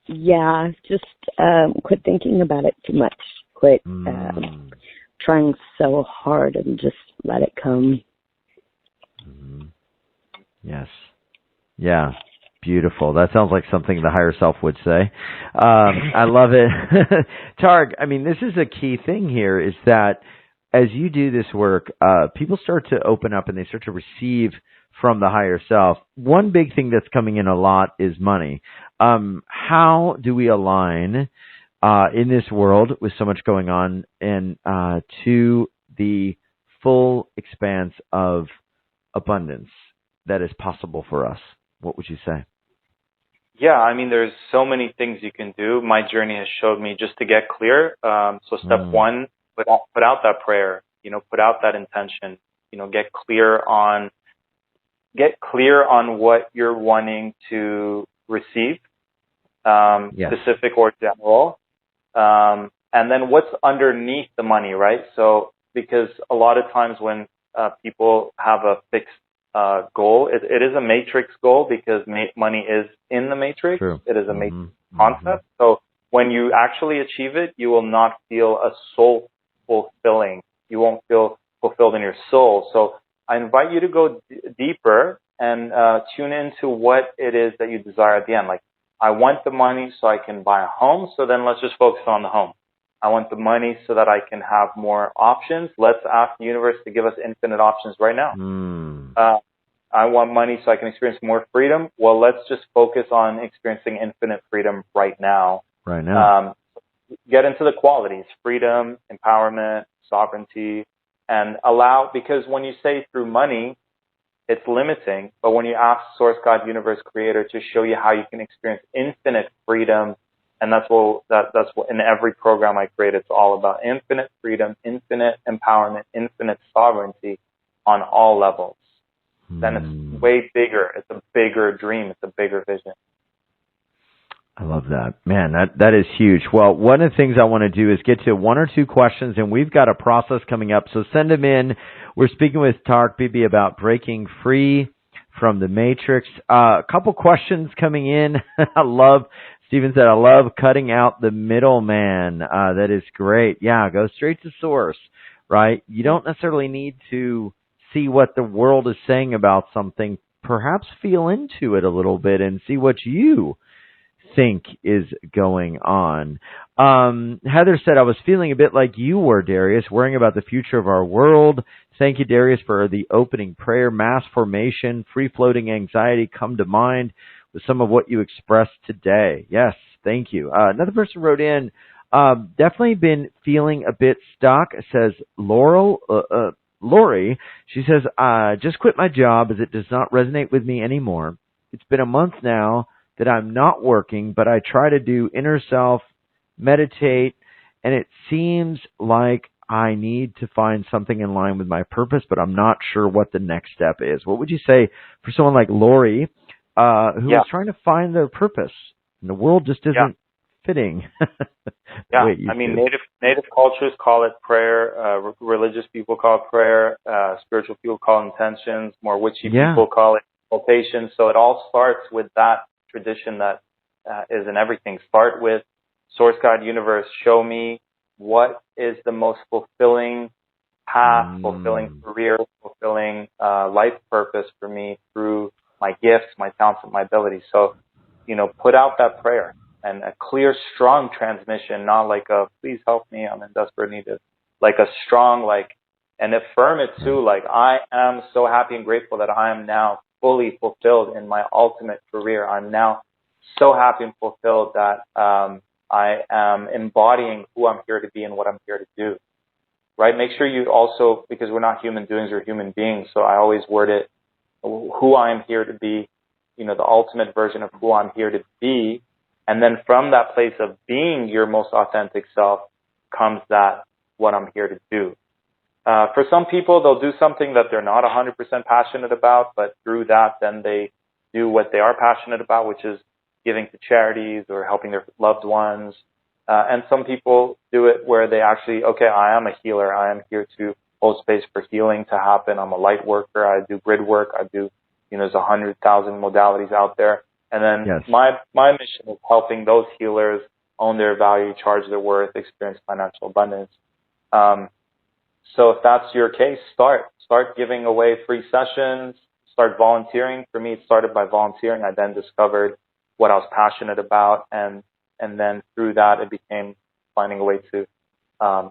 Yeah, just quit thinking about it too much. Quit trying so hard and just let it come. Yes. Yeah. Beautiful. That sounds like something the higher self would say. I love it. Tarek, I mean, this is a key thing here, is that as you do this work, people start to open up and they start to receive from the higher self. One big thing that's coming in a lot is money. How do we align in this world with so much going on and to the full expanse of abundance that is possible for us? What would you say? Yeah, I mean, there's so many things you can do. My journey has showed me just to get clear. So step one, put out that prayer, put out that intention, get clear on what you're wanting to receive, specific or general. And then what's underneath the money, right? So, because a lot of times when people have a fixed goal, it is a matrix goal, because money is in the matrix. True. It is a matrix concept. So when you actually achieve it, you will not feel a soul fulfilling. You won't feel fulfilled in your soul. So I invite you to go deeper and tune into what it is that you desire at the end. Like, I want the money so I can buy a home. So then let's just focus on the home. I want the money so that I can have more options. Let's ask the universe to give us infinite options right now. I want money so I can experience more freedom. Well, let's just focus on experiencing infinite freedom right now. Right now. Get into the qualities: freedom, empowerment, sovereignty, and allow, because when you say through money, it's limiting. But when you ask Source, God, Universe, Creator to show you how you can experience infinite freedom, and that's what in every program I create, it's all about infinite freedom, infinite empowerment, infinite sovereignty on all levels. Then it's way bigger. It's a bigger dream. It's a bigger vision. I love that. Man, that is huge. Well, one of the things I want to do is get to one or two questions, and we've got a process coming up, so send them in. We're speaking with Tarek Bibi about breaking free from the matrix. A couple questions coming in. Stephen said, I love cutting out the middleman. That is great. Yeah, go straight to source, right? You don't necessarily need to see what the world is saying about something. Perhaps feel into it a little bit and see what you think is going on. Heather said, I was feeling a bit like you were, Darius, worrying about the future of our world. Thank you, Darius, for the opening prayer. Mass formation, free-floating anxiety come to mind with some of what you expressed today. Yes, thank you. Another person wrote in, definitely been feeling a bit stuck, says Lori. She says, just quit my job as it does not resonate with me anymore. It's been a month now that I'm not working, but I try to do inner self, meditate, and it seems like I need to find something in line with my purpose, but I'm not sure what the next step is. What would you say for someone like Lori, who is trying to find their purpose, and the world just isn't fitting? I mean, native cultures call it prayer, religious people call it prayer, spiritual people call it intentions, more witchy people call it vocation. So it all starts with that tradition that is in everything. Start with Source, God, Universe, show me what is the most fulfilling path, fulfilling career, fulfilling life purpose for me through my gifts, my talents, and my abilities. So, put out that prayer and a clear, strong transmission, not like a please help me, I'm in desperate need of, like a strong, and affirm it too, like I am so happy and grateful that I am now fully fulfilled in my ultimate career. I'm now so happy and fulfilled that I am embodying who I'm here to be and what I'm here to do, right? Make sure you also, because we're not human doings, we're human beings, so I always word it, who I am here to be, the ultimate version of who I'm here to be. And then from that place of being your most authentic self comes that what I'm here to do. For some people, they'll do something that they're not 100% passionate about, but through that, then they do what they are passionate about, which is giving to charities or helping their loved ones. And some people do it where they actually, I am a healer. I am here to hold space for healing to happen. I'm a light worker. I do grid work. I do, there's 100,000 modalities out there. And then my mission is helping those healers own their value, charge their worth, experience financial abundance. So if that's your case, start giving away free sessions, start volunteering. For me, it started by volunteering. I then discovered what I was passionate about, and then through that, it became finding a way to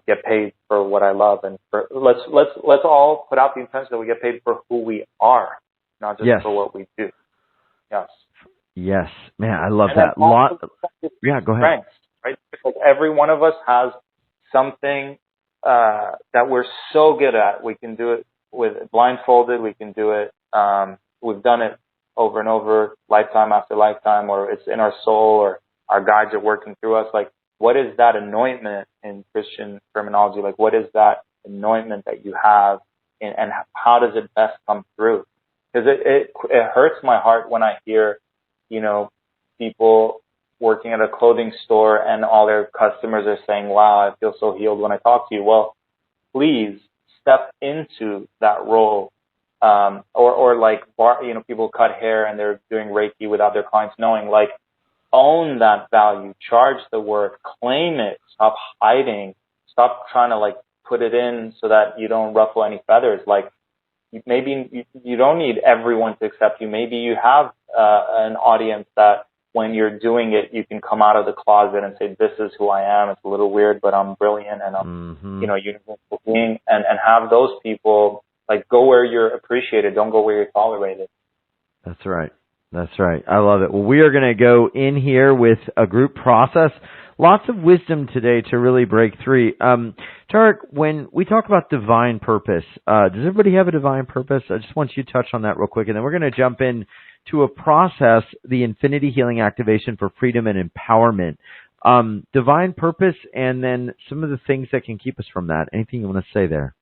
get paid for what I love. And let's all put out the intention that we get paid for who we are, not just for what we do. Yes, man, I love that. Go ahead. Strengths, right? Like every one of us has something that we're so good at. We can do it with blindfolded. We can do it. We've done it over and over, lifetime after lifetime, or it's in our soul, or our guides are working through us. Like, what is that anointment in Christian terminology? Like, what is that anointment that you have, and how does it best come through? Because it hurts my heart when I hear, people working at a clothing store and all their customers are saying, wow, I feel so healed when I talk to you. Well, please step into that role. Or like, people cut hair and they're doing Reiki without their clients knowing, like, own that value, charge the worth, claim it, stop hiding, stop trying to put it in so that you don't ruffle any feathers. Like, maybe you don't need everyone to accept you. Maybe you have an audience that when you're doing it, you can come out of the closet and say, this is who I am. It's a little weird, but I'm brilliant and I'm, universal being, and have those people, like, go where you're appreciated. Don't go where you're tolerated. That's right. That's right. I love it. Well, we are going to go in here with a group process. Lots of wisdom today to really break through. Tarek, when we talk about divine purpose, does everybody have a divine purpose? I just want you to touch on that real quick, and then we're going to jump in to a process, the Infinity Healing Activation for Freedom and Empowerment. Divine purpose, and then some of the things that can keep us from that. Anything you want to say there?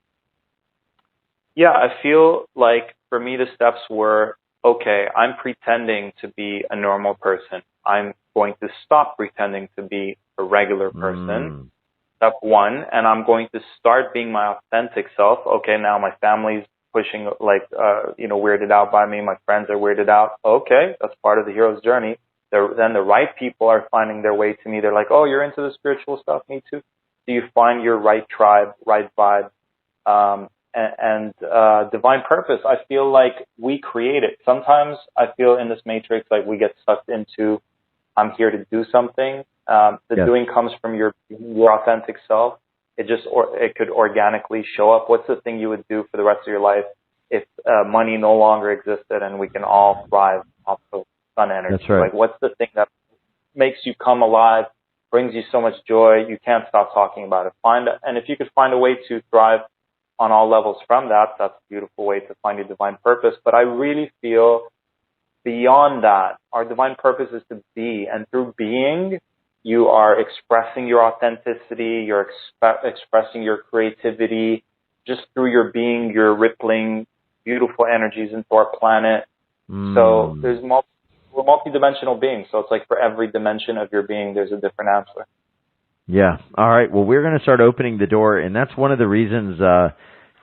Yeah, I feel like for me the steps were, okay, I'm pretending to be a normal person. I'm going to stop pretending to be a regular person. Step one, and I'm going to start being my authentic self. Okay, now my family's pushing, weirded out by me. My friends are weirded out. Okay, that's part of the hero's journey. Then the right people are finding their way to me. They're like, oh, you're into the spiritual stuff? Me too. So you find your right tribe, right vibe, and divine purpose. I feel like we create it. Sometimes I feel in this matrix like we get sucked into, I'm here to do something. Doing comes from your authentic self. It could organically show up. What's the thing you would do for the rest of your life if money no longer existed and we can all thrive off of sun energy? That's right. Like, what's the thing that makes you come alive, brings you so much joy, you can't stop talking about it? And if you could find a way to thrive on all levels from that, that's a beautiful way to find your divine purpose. But I really feel beyond that, our divine purpose is to be, and through being, you are expressing your authenticity, you're expressing your creativity. Just through your being, you're rippling beautiful energies into our planet. So we're multidimensional beings. So it's like for every dimension of your being, there's a different answer. Yeah. All right. Well, we're going to start opening the door, and that's one of the reasons,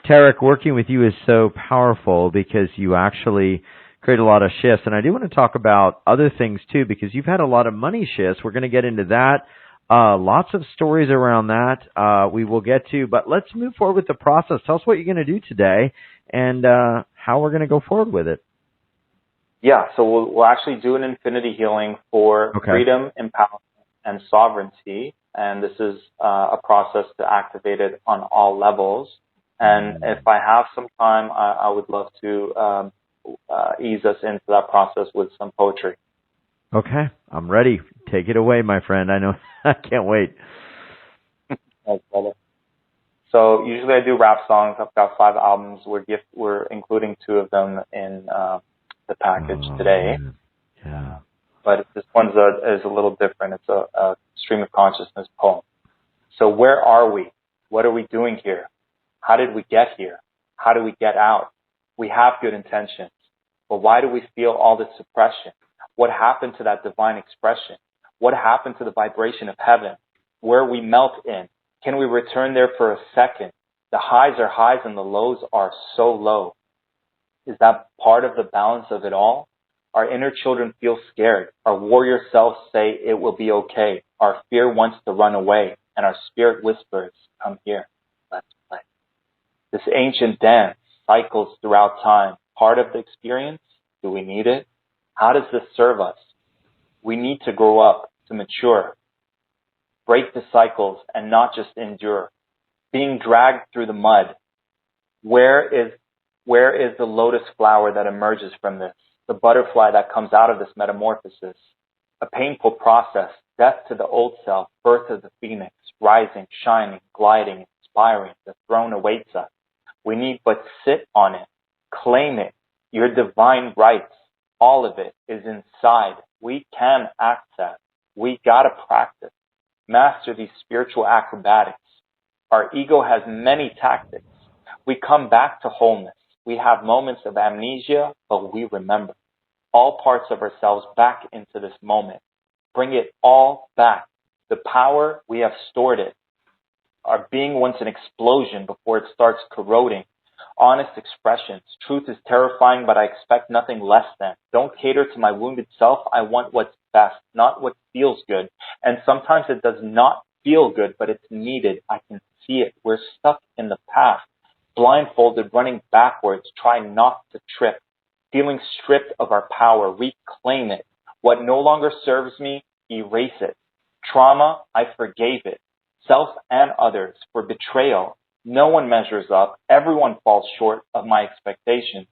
Tarek, working with you is so powerful, because you actually create a lot of shifts. And I do want to talk about other things too, because you've had a lot of money shifts. We're going to get into that. Lots of stories around that we will get to, but let's move forward with the process. Tell us what you're going to do today and how we're going to go forward with it. Yeah, so we'll actually do an infinity healing for freedom, empowerment, and sovereignty. And this is a process to activate it on all levels. And if I have some time, I would love to ease us into that process with some poetry. Okay, I'm ready. Take it away, my friend. I know. I can't wait. Thanks, brother. So usually I do rap songs. I've got 5 albums. We're including 2 of them in the package today. Man. Yeah. But this one is a little different. It's a stream of consciousness poem. So where are we? What are we doing here? How did we get here? How do we get out? We have good intentions, but why do we feel all this suppression? What happened to that divine expression? What happened to the vibration of heaven? Where we melt in? Can we return there for a second? The highs are highs and the lows are so low. Is that part of the balance of it all? Our inner children feel scared. Our warrior selves say it will be okay. Our fear wants to run away, and our spirit whispers, come here, let's play. This ancient dance cycles throughout time. Part of the experience? Do we need it? How does this serve us? We need to grow up, to mature, break the cycles, and not just endure. Being dragged through the mud. Where is the lotus flower that emerges from this? The butterfly that comes out of this metamorphosis? A painful process, death to the old self, birth of the phoenix, rising, shining, gliding, inspiring. The throne awaits us. We need but sit on it, claim it. Your divine rights, all of it is inside. We can access. We gotta practice. Master these spiritual acrobatics. Our ego has many tactics. We come back to wholeness. We have moments of amnesia, but we remember all parts of ourselves back into this moment. Bring it all back. The power, we have stored it. Our being wants an explosion before it starts corroding. Honest expressions. Truth is terrifying, but I expect nothing less than. Don't cater to my wounded self. I want what's best, not what feels good. And sometimes it does not feel good, but it's needed. I can see it. We're stuck in the past. Blindfolded, running backwards, try not to trip. Feeling stripped of our power, reclaim it. What no longer serves me, erase it. Trauma, I forgave it. Self and others for betrayal. No one measures up. Everyone falls short of my expectations.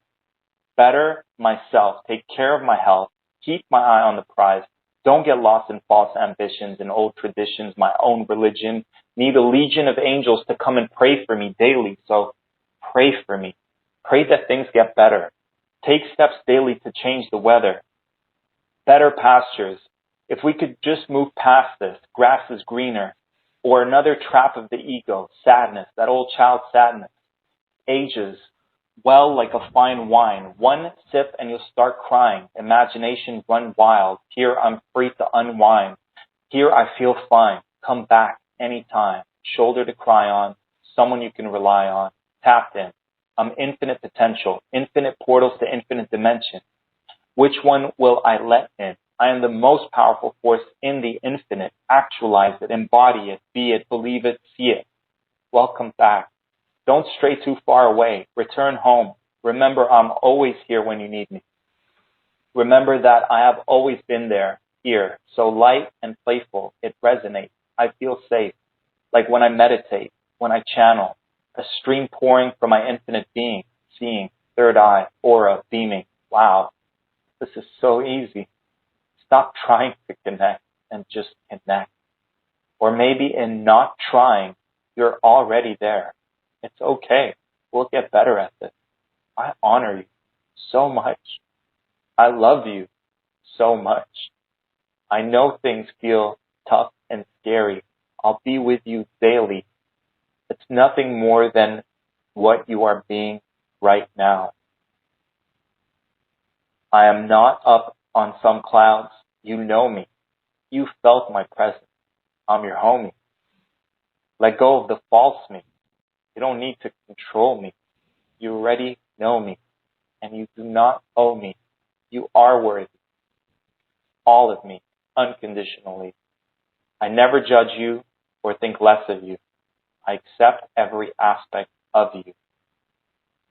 Better myself. Take care of my health. Keep my eye on the prize. Don't get lost in false ambitions and old traditions, my own religion. Need a legion of angels to come and pray for me daily. So pray for me. Pray that things get better. Take steps daily to change the weather. Better pastures. If we could just move past this, grass is greener. Or another trap of the ego, sadness, that old child sadness. Ages, well like a fine wine. One sip and you'll start crying. Imagination run wild. Here I'm free to unwind. Here I feel fine. Come back anytime. Shoulder to cry on. Someone you can rely on. Tapped in. I'm infinite potential. Infinite portals to infinite dimension. Which one will I let in? I am the most powerful force in the infinite. Actualize it, embody it, be it, believe it, see it. Welcome back. Don't stray too far away. Return home. Remember, I'm always here when you need me. Remember that I have always been there, here. So light and playful, it resonates. I feel safe. Like when I meditate, when I channel, a stream pouring from my infinite being, seeing, third eye, aura, beaming. Wow, this is so easy. Stop trying to connect and just connect. Or maybe in not trying, you're already there. It's okay. We'll get better at this. I honor you so much. I love you so much. I know things feel tough and scary. I'll be with you daily. It's nothing more than what you are being right now. I am not up on some clouds. You know me. You felt my presence. I'm your homie. Let go of the false me. You don't need to control me. You already know me. And you do not owe me. You are worthy. All of me, unconditionally. I never judge you or think less of you. I accept every aspect of you.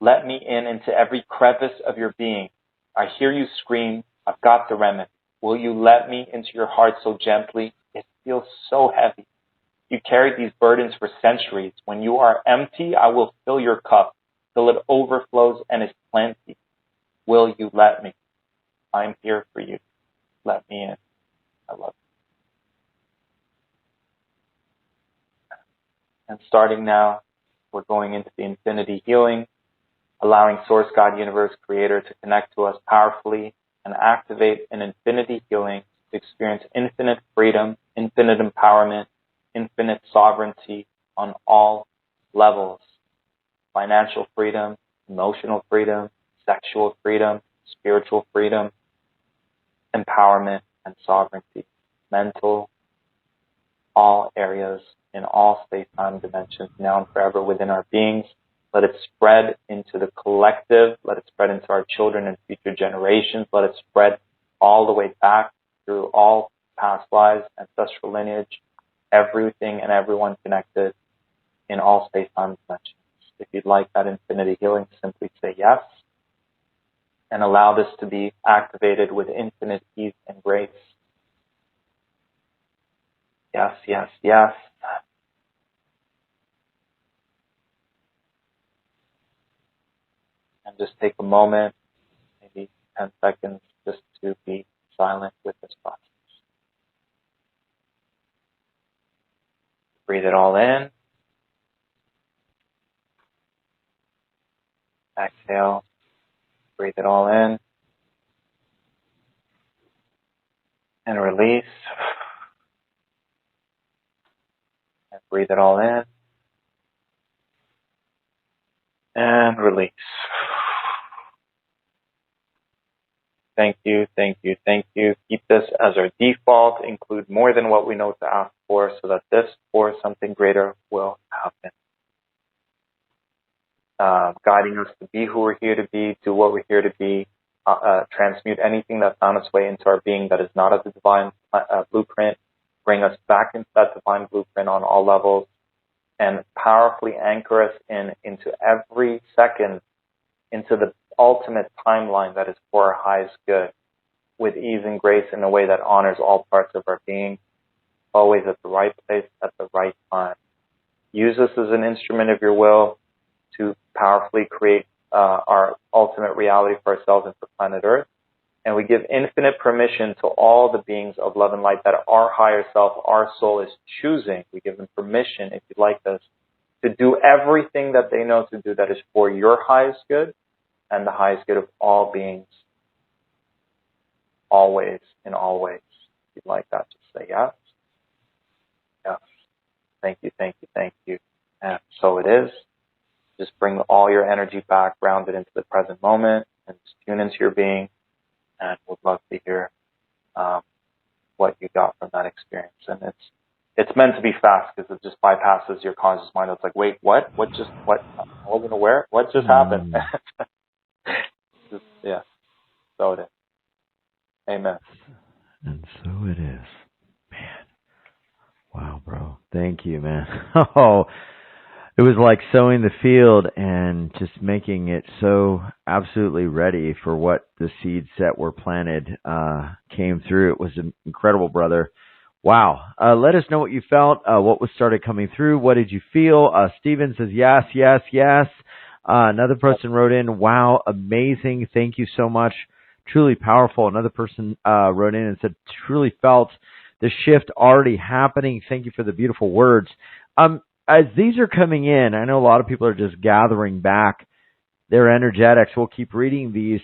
Let me into every crevice of your being. I hear you scream, I've got the remedy. Will you let me into your heart so gently? It feels so heavy. You carried these burdens for centuries. When you are empty, I will fill your cup till it overflows and is plenty. Will you let me? I'm here for you. Let me in. I love you. And starting now, we're going into the infinity healing, allowing Source, God, Universe, Creator to connect to us powerfully and activate an infinity healing to experience infinite freedom, infinite empowerment, infinite sovereignty on all levels. Financial freedom, emotional freedom, sexual freedom, spiritual freedom, empowerment and sovereignty, mental, all areas in all space-time dimensions, now and forever within our beings. Let it spread into the collective. Let it spread into our children and future generations. Let it spread all the way back through all past lives, ancestral lineage, everything and everyone connected in all space-time dimensions. If you'd like that infinity healing, simply say yes and allow this to be activated with infinite ease and grace. Yes, yes, yes. And just take a moment, maybe 10 seconds, just to be silent with this process. Breathe it all in. Exhale. Breathe it all in. And release. And breathe it all in. And release. Thank you, thank you, thank you. Keep this as our default. Include more than what we know to ask for so that this or something greater will happen. Guiding us to be who we're here to be, do what we're here to be, transmute anything that found its way into our being that is not of the divine blueprint, bring us back into that divine blueprint on all levels, and powerfully anchor us into every second, into the ultimate timeline that is for our highest good. with ease and grace in a way that honors all parts of our being, always at the right place at the right time. Use us as an instrument of your will to powerfully create our ultimate reality for ourselves and for planet Earth. And we give infinite permission to all the beings of love and light that our higher self, our soul is choosing. We give them permission, if you'd like this, to do everything that they know to do that is for your highest good and the highest good of all beings, always, in all ways. If you'd like that, just say yes. Yes. Thank you, thank you, thank you. And so it is. Just bring all your energy back, ground it into the present moment, and just tune into your being. And would love to hear what you got from that experience. And it's meant to be fast because it just bypasses your conscious mind. It's like, wait, what? What? I wasn't aware. What just happened? Yeah. So it is. Amen. And so it is. Man. Wow, bro. Thank you, man. Oh, it was like sowing the field and just making it so absolutely ready for what the seeds that were planted came through. It was incredible, brother. Wow. Let us know what you felt, what was started coming through. What did you feel? Steven says, yes, yes, yes. Another person wrote in, wow, amazing. Thank you so much. Truly powerful. Another person wrote in and said, truly felt the shift already happening. Thank you for the beautiful words. As these are coming in, I know a lot of people are just gathering back their energetics. We'll keep reading these.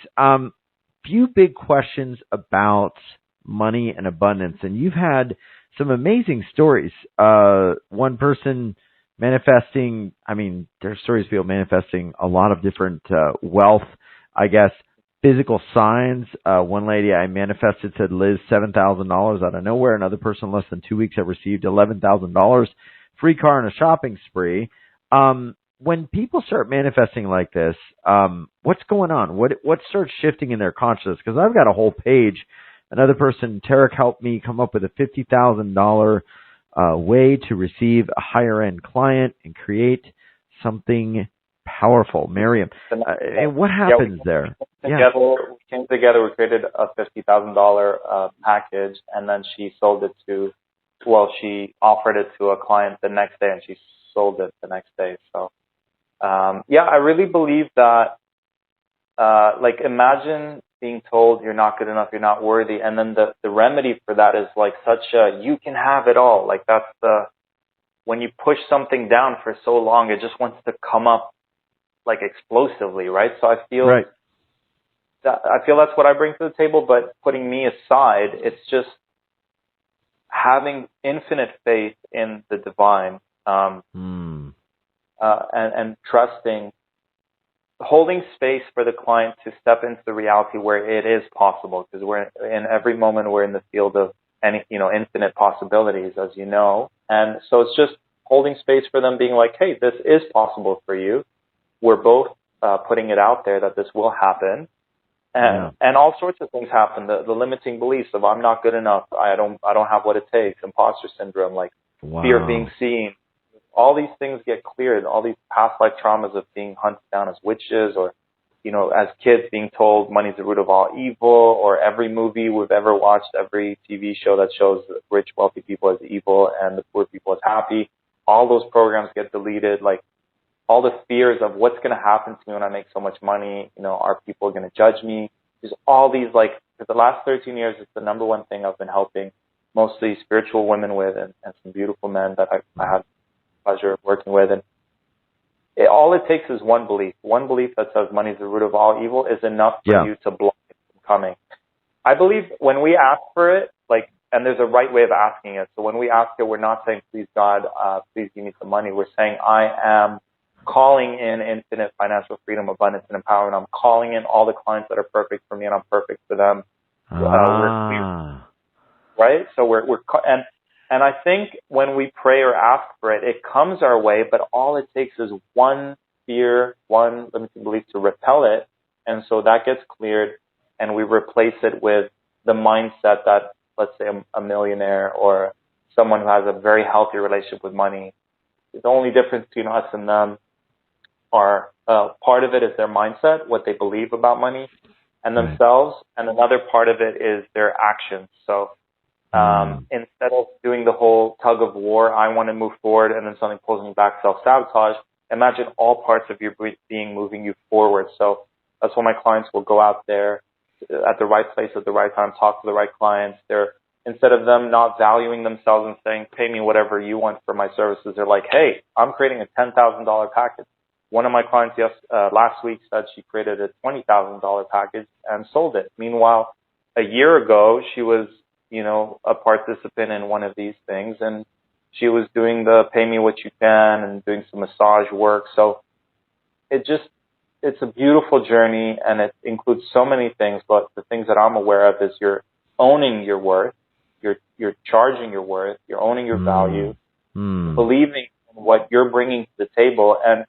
Few big questions about money and abundance. And you've had some amazing stories. One person manifesting, their stories feel manifesting a lot of different wealth, I guess, physical signs. One lady I manifested said, Liz, $7,000 out of nowhere. Another person less than 2 weeks have received $11,000. Free car and a shopping spree. When people start manifesting like this, what's going on? What starts shifting in their consciousness? Because I've got a whole page. Another person, Tarek, helped me come up with a $50,000 way to receive a higher end client and create something powerful. Miriam, and what happens there? We came together. We created a $50,000 package, and then she sold it she offered it to a client the next day, and she sold it the next day. So, I really believe that, imagine being told you're not good enough, you're not worthy, and then the remedy for that is like you can have it all. Like that's when you push something down for so long, it just wants to come up like explosively, right? So I feel that's what I bring to the table, but putting me aside, it's just having infinite faith in the divine, and trusting, holding space for the client to step into the reality where it is possible, because we're in every moment we're in the field of infinite possibilities, as you know. And so it's just holding space for them, being like, hey, this is possible for you. We're both putting it out there that this will happen. And all sorts of things happen. The limiting beliefs of I'm not good enough, I don't have what it takes, imposter syndrome, fear of being seen. All these things get cleared. All these past life traumas of being hunted down as witches, or as kids being told money's the root of all evil, or every movie we've ever watched, every TV show that shows rich, wealthy people as evil and the poor people as happy. All those programs get deleted. All the fears of what's going to happen to me when I make so much money, are people going to judge me? There's all these, for the last 13 years, it's the number one thing I've been helping mostly spiritual women with, and some beautiful men that I had the pleasure of working with. And all it takes is one belief that says money is the root of all evil is enough for you to block it from coming. I believe when we ask for it, and there's a right way of asking it. So when we ask it, we're not saying, please God, please give me some money. We're saying, I am calling in infinite financial freedom, abundance, and empowerment. I'm calling in all the clients that are perfect for me, and I'm perfect for them. Right? So and I think when we pray or ask for it, it comes our way, but all it takes is one fear, one limiting belief to repel it, and so that gets cleared, and we replace it with the mindset that, let's say, a millionaire or someone who has a very healthy relationship with money. The only difference between us and them are part of it is their mindset, what they believe about money, and themselves. And another part of it is their actions. So instead of doing the whole tug of war, I want to move forward and then something pulls me back, self-sabotage, imagine all parts of your being moving you forward. So that's why my clients will go out there at the right place at the right time, talk to the right clients. Instead of them not valuing themselves and saying, pay me whatever you want for my services, they're like, hey, I'm creating a $10,000 package. One of my clients last week said she created a $20,000 package and sold it. Meanwhile, a year ago, she was, a participant in one of these things, and she was doing the pay me what you can and doing some massage work. So it's a beautiful journey, and it includes so many things, but the things that I'm aware of is you're owning your worth, you're charging your worth, you're owning your value, believing in what you're bringing to the table. And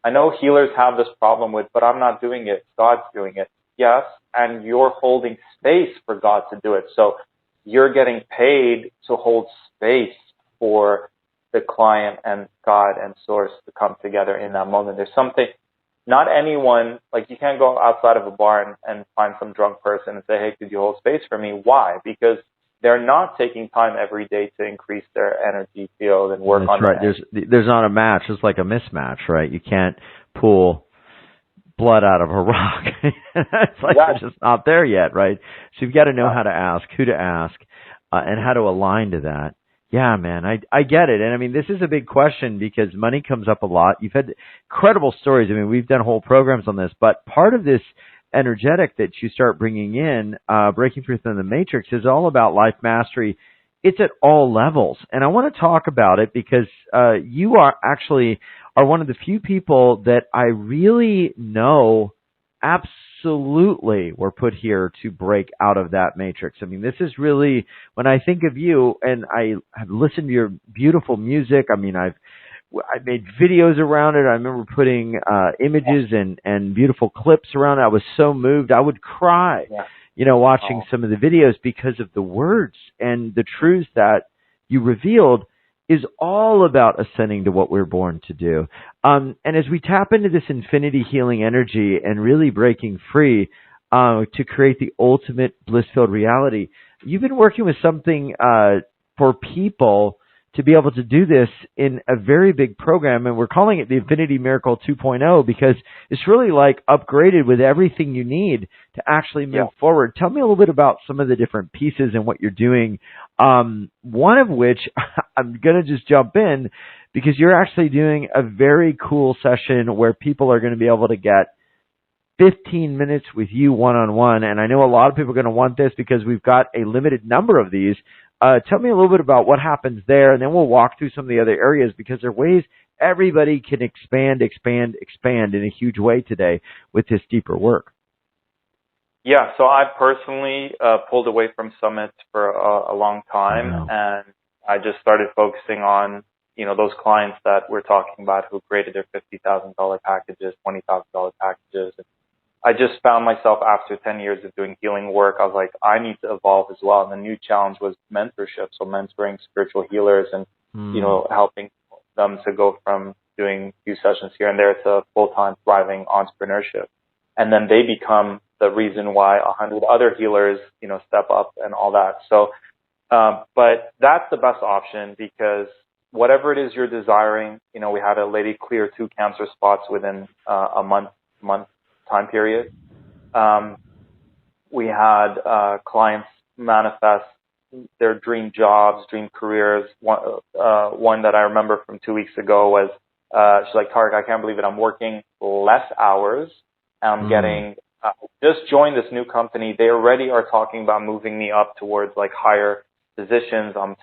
I know healers have this problem with, but I'm not doing it, God's doing it. Yes, and you're holding space for God to do it. So you're getting paid to hold space for the client and God and source to come together in that moment. There's something, not anyone, like you can't go outside of a bar and find some drunk person and say, hey, could you hold space for me? Why? Because they're not taking time every day to increase their energy field and work on right. There's not a match. It's like a mismatch, right? You can't pull blood out of a rock. It's like they're just not there yet, right? So you've got to know how to ask, who to ask, and how to align to that. Yeah, man, I get it. And I mean, this is a big question because money comes up a lot. You've had incredible stories. I mean, we've done whole programs on this, but part of this energetic that you start bringing in, breaking through the matrix, is all about life mastery. It's at all levels. And I want to talk about it because you are one of the few people that I really know absolutely were put here to break out of that matrix. I mean, this is really, when I think of you, and I have listened to your beautiful music, I mean, I made videos around it. I remember putting images and beautiful clips around it. I was so moved. I would cry, watching some of the videos because of the words and the truths that you revealed is all about ascending to what we're born to do. And as we tap into this infinity healing energy and really breaking free to create the ultimate bliss-filled reality, you've been working with something for people to be able to do this in a very big program, and we're calling it the Infinity Miracle 2.0 because it's really like upgraded with everything you need to actually move forward. Tell me a little bit about some of the different pieces and what you're doing, one of which I'm going to just jump in because you're actually doing a very cool session where people are going to be able to get 15 minutes with you one-on-one, and I know a lot of people are going to want this because we've got a limited number of these. Tell me a little bit about what happens there, and then we'll walk through some of the other areas because there are ways everybody can expand in a huge way today with this deeper work. Yeah, so I personally pulled away from summits for a long time, and I just started focusing on, those clients that we're talking about who created their $50,000 packages, $20,000 packages. I just found myself after 10 years of doing healing work, I was like, I need to evolve as well. And the new challenge was mentorship. So mentoring spiritual healers and, helping them to go from doing a few sessions here and there to full-time thriving entrepreneurship. And then they become the reason why 100 other healers, step up and all that. So, but that's the best option because whatever it is you're desiring, we had a lady clear 2 cancer spots within a month time period. We had clients manifest their dream jobs, dream careers. One that I remember from 2 weeks ago was she's like, Tarek, I can't believe it. I'm working less hours. I'm getting just joined this new company. They already are talking about moving me up towards like higher positions. I'm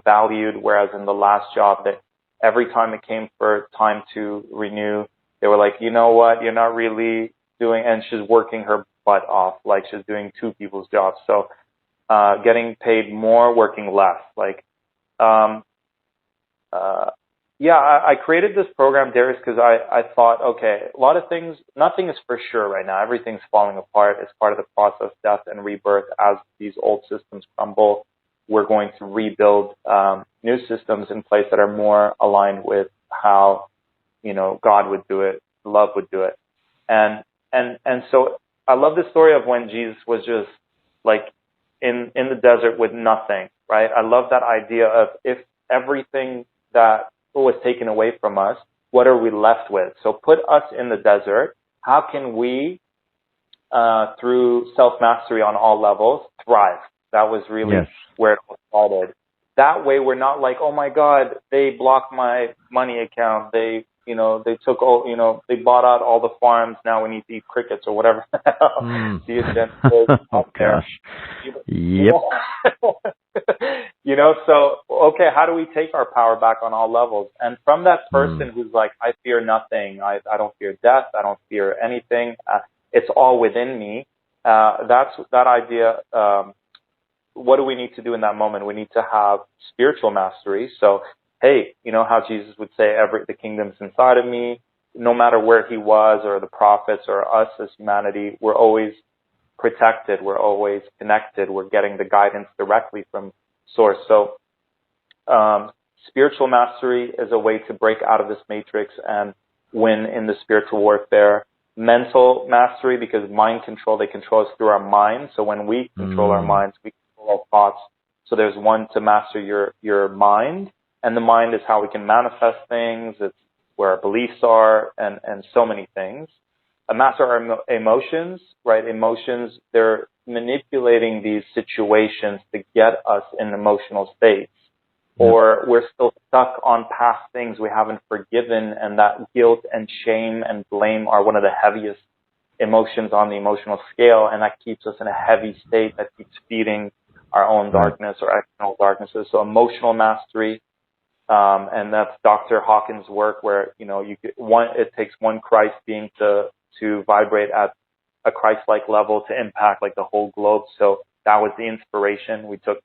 valued. Whereas in the last job, that every time it came for time to renew, they were like, you know what, you're not really doing, and she's working her butt off, like she's doing 2 people's jobs. So, getting paid more, working less. I created this program, Darius, because I thought, okay, a lot of things, nothing is for sure right now. Everything's falling apart. It's part of the process, death and rebirth. As these old systems crumble, we're going to rebuild new systems in place that are more aligned with how, God would do it, love would do it. And so I love the story of when Jesus was just like in the desert with nothing, right? I love that idea of if everything that was taken away from us, what are we left with? So put us in the desert. How can we, through self-mastery on all levels, thrive? That was really where it all started. That way we're not like, oh my God, they blocked my money account. They took all, they bought out all the farms. Now we need to eat crickets or whatever. The agenda oh gosh. Yep. So, okay, how do we take our power back on all levels? And from that person who's like, I fear nothing. I don't fear death. I don't fear anything. It's all within me. That's that idea. What do we need to do in that moment? We need to have spiritual mastery. So, hey, you know how Jesus would say, the kingdom's inside of me. No matter where he was or the prophets or us as humanity, we're always protected. We're always connected. We're getting the guidance directly from source. So, spiritual mastery is a way to break out of this matrix and win in the spiritual warfare. Mental mastery, because mind control, they control us through our minds. So when we control our minds, we control our thoughts. So there's one to master your mind, and the mind is how we can manifest things. It's where our beliefs are, and so many things. Master our emotions, right? Emotions, they're manipulating these situations to get us in emotional states. Or we're still stuck on past things we haven't forgiven, and that guilt and shame and blame are one of the heaviest emotions on the emotional scale, and that keeps us in a heavy state that keeps feeding our own darkness or external darknesses. So emotional mastery, and that's Dr. Hawkins' work, where it takes one Christ being to vibrate at a Christ-like level to impact like the whole globe. So that was the inspiration. We took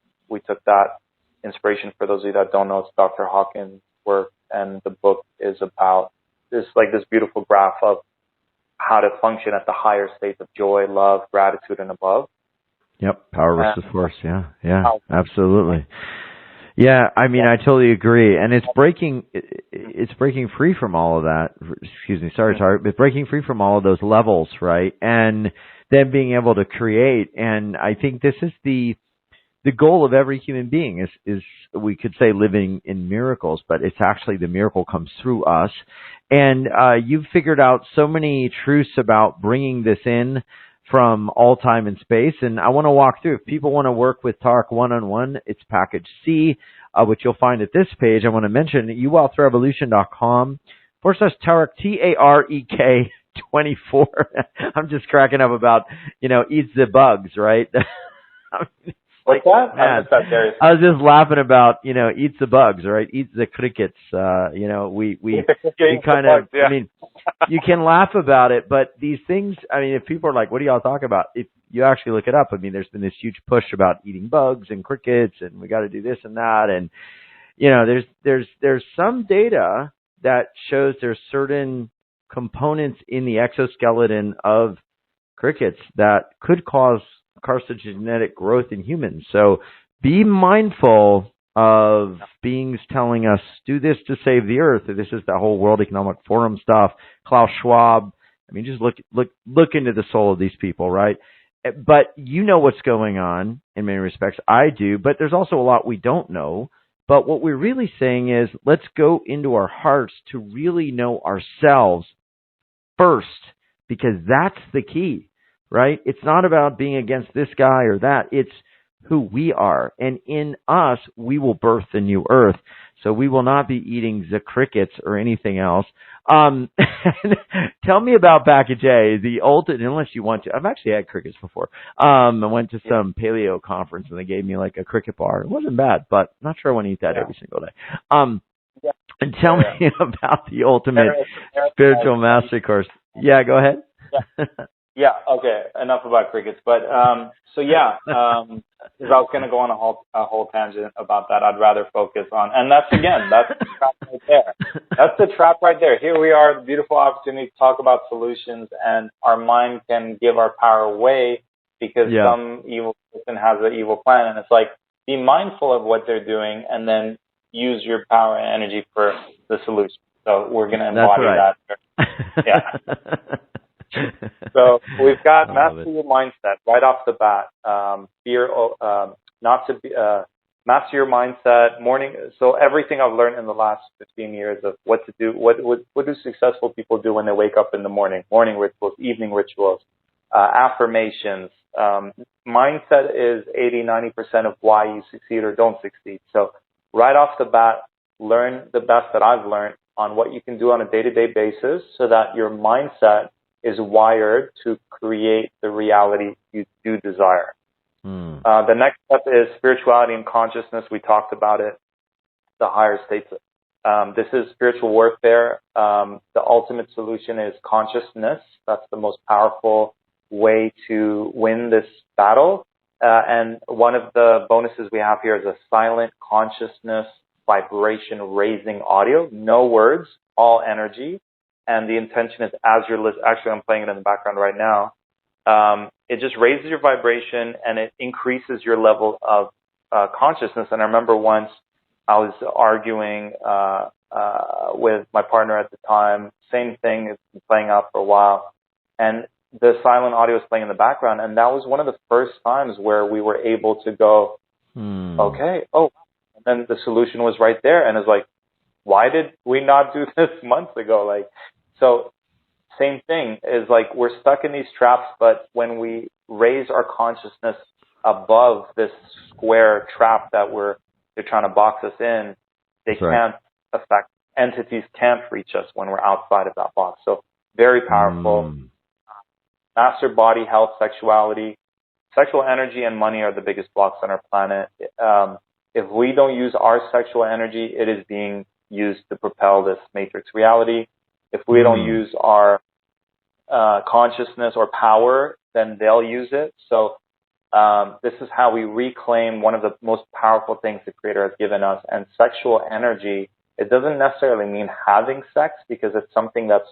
that inspiration. For those of you that don't know, it's Dr. Hawkins' work, and the book is about this beautiful graph of how to function at the higher states of joy, love, gratitude, and above. Yep, power versus force. Yeah, absolutely. Yeah, I mean, I totally agree, and it's breaking free from all of that. Excuse me, sorry, but breaking free from all of those levels, right? And then being able to create. And I think this is the goal of every human being is we could say living in miracles, but it's actually the miracle comes through us. And you've figured out so many truths about bringing this in from all time and space. And I want to walk through. If people want to work with Tarek one-on-one, it's package C, which you'll find at this page. I want to mention YouWealthRevolution.com/Tarek, Tarek 24. I'm just cracking up about, eats the bugs, right? Like that? Man, I was just laughing about, eats the bugs, right? Eats the crickets. We kind of, I mean, you can laugh about it, but these things, I mean, if people are like, what do y'all talk about? If you actually look it up, I mean, there's been this huge push about eating bugs and crickets, and we got to do this and that. And, there's some data that shows there's certain components in the exoskeleton of crickets that could cause carcinogenic growth in humans. So be mindful of beings telling us, do this to save the earth. This is the whole World Economic Forum stuff. Klaus Schwab. I mean, just look into the soul of these people, right? But you know what's going on in many respects. I do, but there's also a lot we don't know. But what we're really saying is, let's go into our hearts to really know ourselves first, because that's the key. Right? It's not about being against this guy or that. It's who we are. And in us, we will birth the new earth. So we will not be eating the crickets or anything else. Tell me about package A, the ultimate, unless you want to. I've actually had crickets before. I went to some paleo conference and they gave me like a cricket bar. It wasn't bad, but I'm not sure I want to eat that every single day. And tell me about the ultimate spiritual mastery course. Yeah, go ahead. Yeah, okay, enough about crickets. But, because I was going to go on a whole tangent about that. I'd rather focus on, and that's the trap right there. That's the trap right there. Here we are, the beautiful opportunity to talk about solutions, and our mind can give our power away because some evil person has an evil plan. And it's like, be mindful of what they're doing and then use your power and energy for the solution. So we're going to embody that. Yeah. So we've got master your mindset right off the bat. Master your mindset. So everything I've learned in the last 15 years of what to do, what do successful people do when they wake up in the morning? Morning rituals, evening rituals, affirmations. Mindset is 80-90% of why you succeed or don't succeed. So right off the bat, learn the best that I've learned on what you can do on a day-to-day basis so that your mindset is wired to create the reality you do desire. The next step is spirituality and consciousness. We talked about it, the higher states. This is spiritual warfare. The ultimate solution is consciousness. That's the most powerful way to win this battle. And one of the bonuses we have here is a silent consciousness vibration raising audio. No words, all energy. And the intention is as you're listening, actually I'm playing it in the background right now. It just raises your vibration and it increases your level of consciousness. And I remember once I was arguing with my partner at the time. Same thing, it's been playing out for a while. And the silent audio was playing in the background. And that was one of the first times where we were able to go, okay, and then the solution was right there. And it's like, why did we not do this months ago? So same thing is like we're stuck in these traps, but when we raise our consciousness above this square trap that they're trying to box us in, they can't affect, entities can't reach us when we're outside of that box. So very powerful. Master body, health, sexuality. Sexual energy and money are the biggest blocks on our planet. If we don't use our sexual energy, it is being used to propel this matrix reality. If we don't use our consciousness or power, then they'll use it. So this is how we reclaim one of the most powerful things the Creator has given us. And sexual energy, it doesn't necessarily mean having sex because it's something that's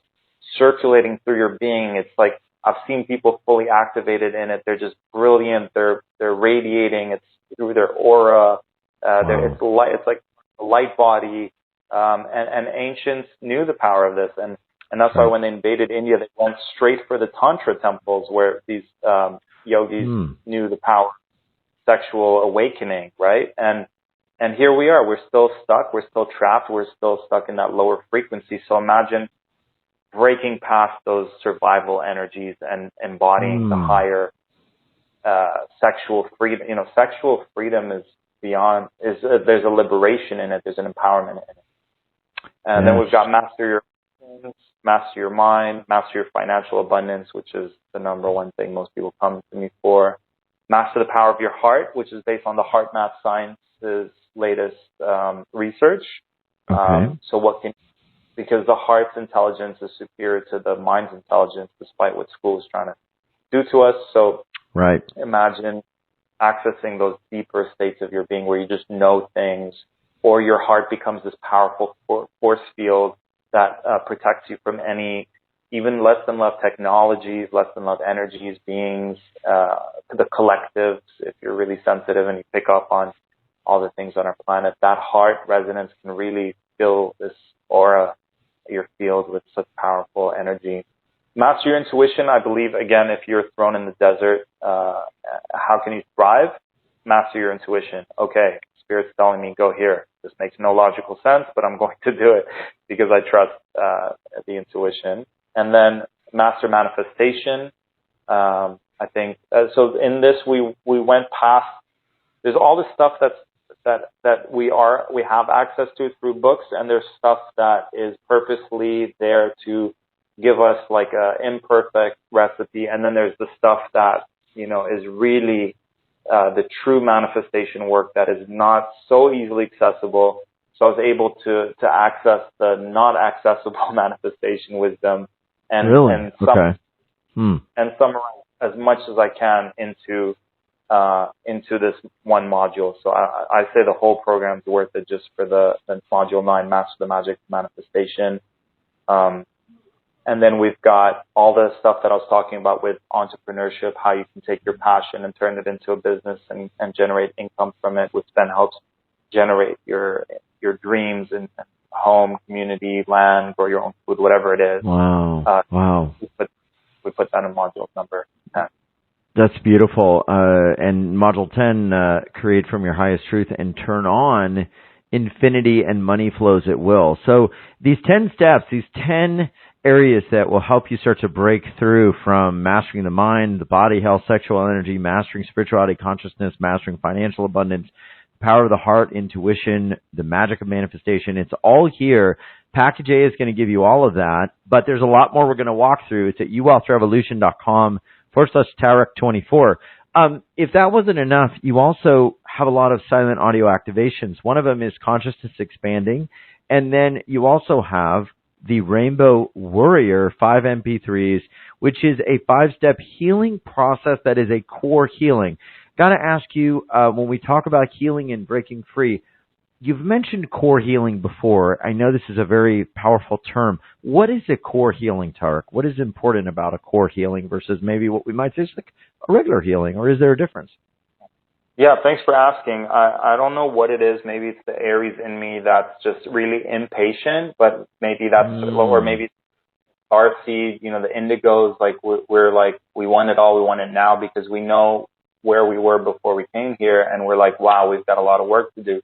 circulating through your being. It's like I've seen people fully activated in it. They're just brilliant. They're radiating. It's through their aura. It's like a light body. And ancients knew the power of this. And that's why when they invaded India, they went straight for the Tantra temples where these yogis knew the power of sexual awakening, right? And here we are. We're still stuck. We're still trapped. We're still stuck in that lower frequency. So imagine breaking past those survival energies and embodying the higher sexual freedom. Sexual freedom is beyond, there's a liberation in it. There's an empowerment in it. And then we've got master your emotions, master your mind, master your financial abundance, which is the number one thing most people come to me for. Master the power of your heart, which is based on the Heart Math Science's latest research. Because the heart's intelligence is superior to the mind's intelligence, despite what school is trying to do to us. So imagine accessing those deeper states of your being where you just know things, or your heart becomes this powerful force field that protects you from any even less than love technologies, less than love energies, beings, the collectives. If you're really sensitive and you pick up on all the things on our planet, that heart resonance can really fill this aura your field with such powerful energy. Master your intuition. I believe, again, if you're thrown in the desert, how can you thrive? Master your intuition. Okay, Spirit's telling me, go here. This makes no logical sense, but I'm going to do it because I trust the intuition. And then master manifestation. I think, so in this, we went past, there's all this stuff that we have access to through books, and there's stuff that is purposely there to give us like a imperfect recipe, and then there's the stuff that is really the true manifestation work that is not so easily accessible. So I was able to access the not accessible manifestation wisdom and summarize as much as I can into this one module. So I say the whole program's worth it just for the module 9, Master the Magic of Manifestation. And then we've got all the stuff that I was talking about with entrepreneurship, how you can take your passion and turn it into a business and generate income from it, which then helps generate your dreams and home, community, land, grow your own food, whatever it is. Wow. We put that in module number 10. That's beautiful. And module 10, create from your highest truth and turn on infinity and money flows at will. So these 10 steps, these 10 areas that will help you start to break through from mastering the mind, the body, health, sexual energy, mastering spirituality, consciousness, mastering financial abundance, power of the heart, intuition, the magic of manifestation. It's all here. Package A is going to give you all of that, but there's a lot more we're going to walk through. It's at YouWealthRevolution.com/Tarek24. If that wasn't enough, you also have a lot of silent audio activations. One of them is consciousness expanding. And then you also have the Rainbow Warrior 5 MP3s, which is a 5-step healing process that is a core healing. Got to ask you, when we talk about healing and breaking free, you've mentioned core healing before. I know this is a very powerful term. What is a core healing, Tarek? What is important about a core healing versus maybe what we might say is like a regular healing, or is there a difference? Yeah, thanks for asking. I don't know what it is. Maybe it's the Aries in me that's just really impatient, but maybe that's, or maybe it's Starseed, you know, the indigos, like we're like, we want it all, we want it now, because we know where we were before we came here, and we're like, wow, we've got a lot of work to do.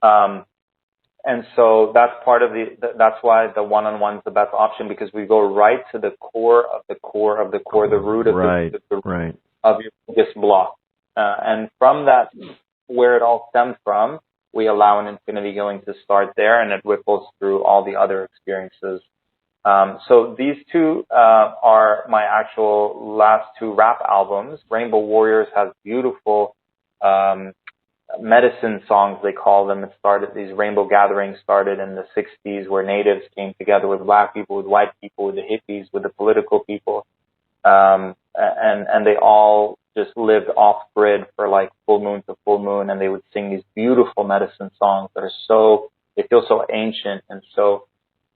And so that's part of that's why the one-on-one is the best option, because we go right to the core of the core of the core, the root of the root of your biggest block. And from that, where it all stems from, we allow an infinity healing to start there, and it ripples through all the other experiences. So these two are my actual last two rap albums. Rainbow Warriors has beautiful medicine songs, they call them. It started, these rainbow gatherings started in the 60s, where natives came together with black people, with white people, with the hippies, with the political people. And they all just lived off grid for like full moon to full moon, and they would sing these beautiful medicine songs that are so, they feel so ancient. And so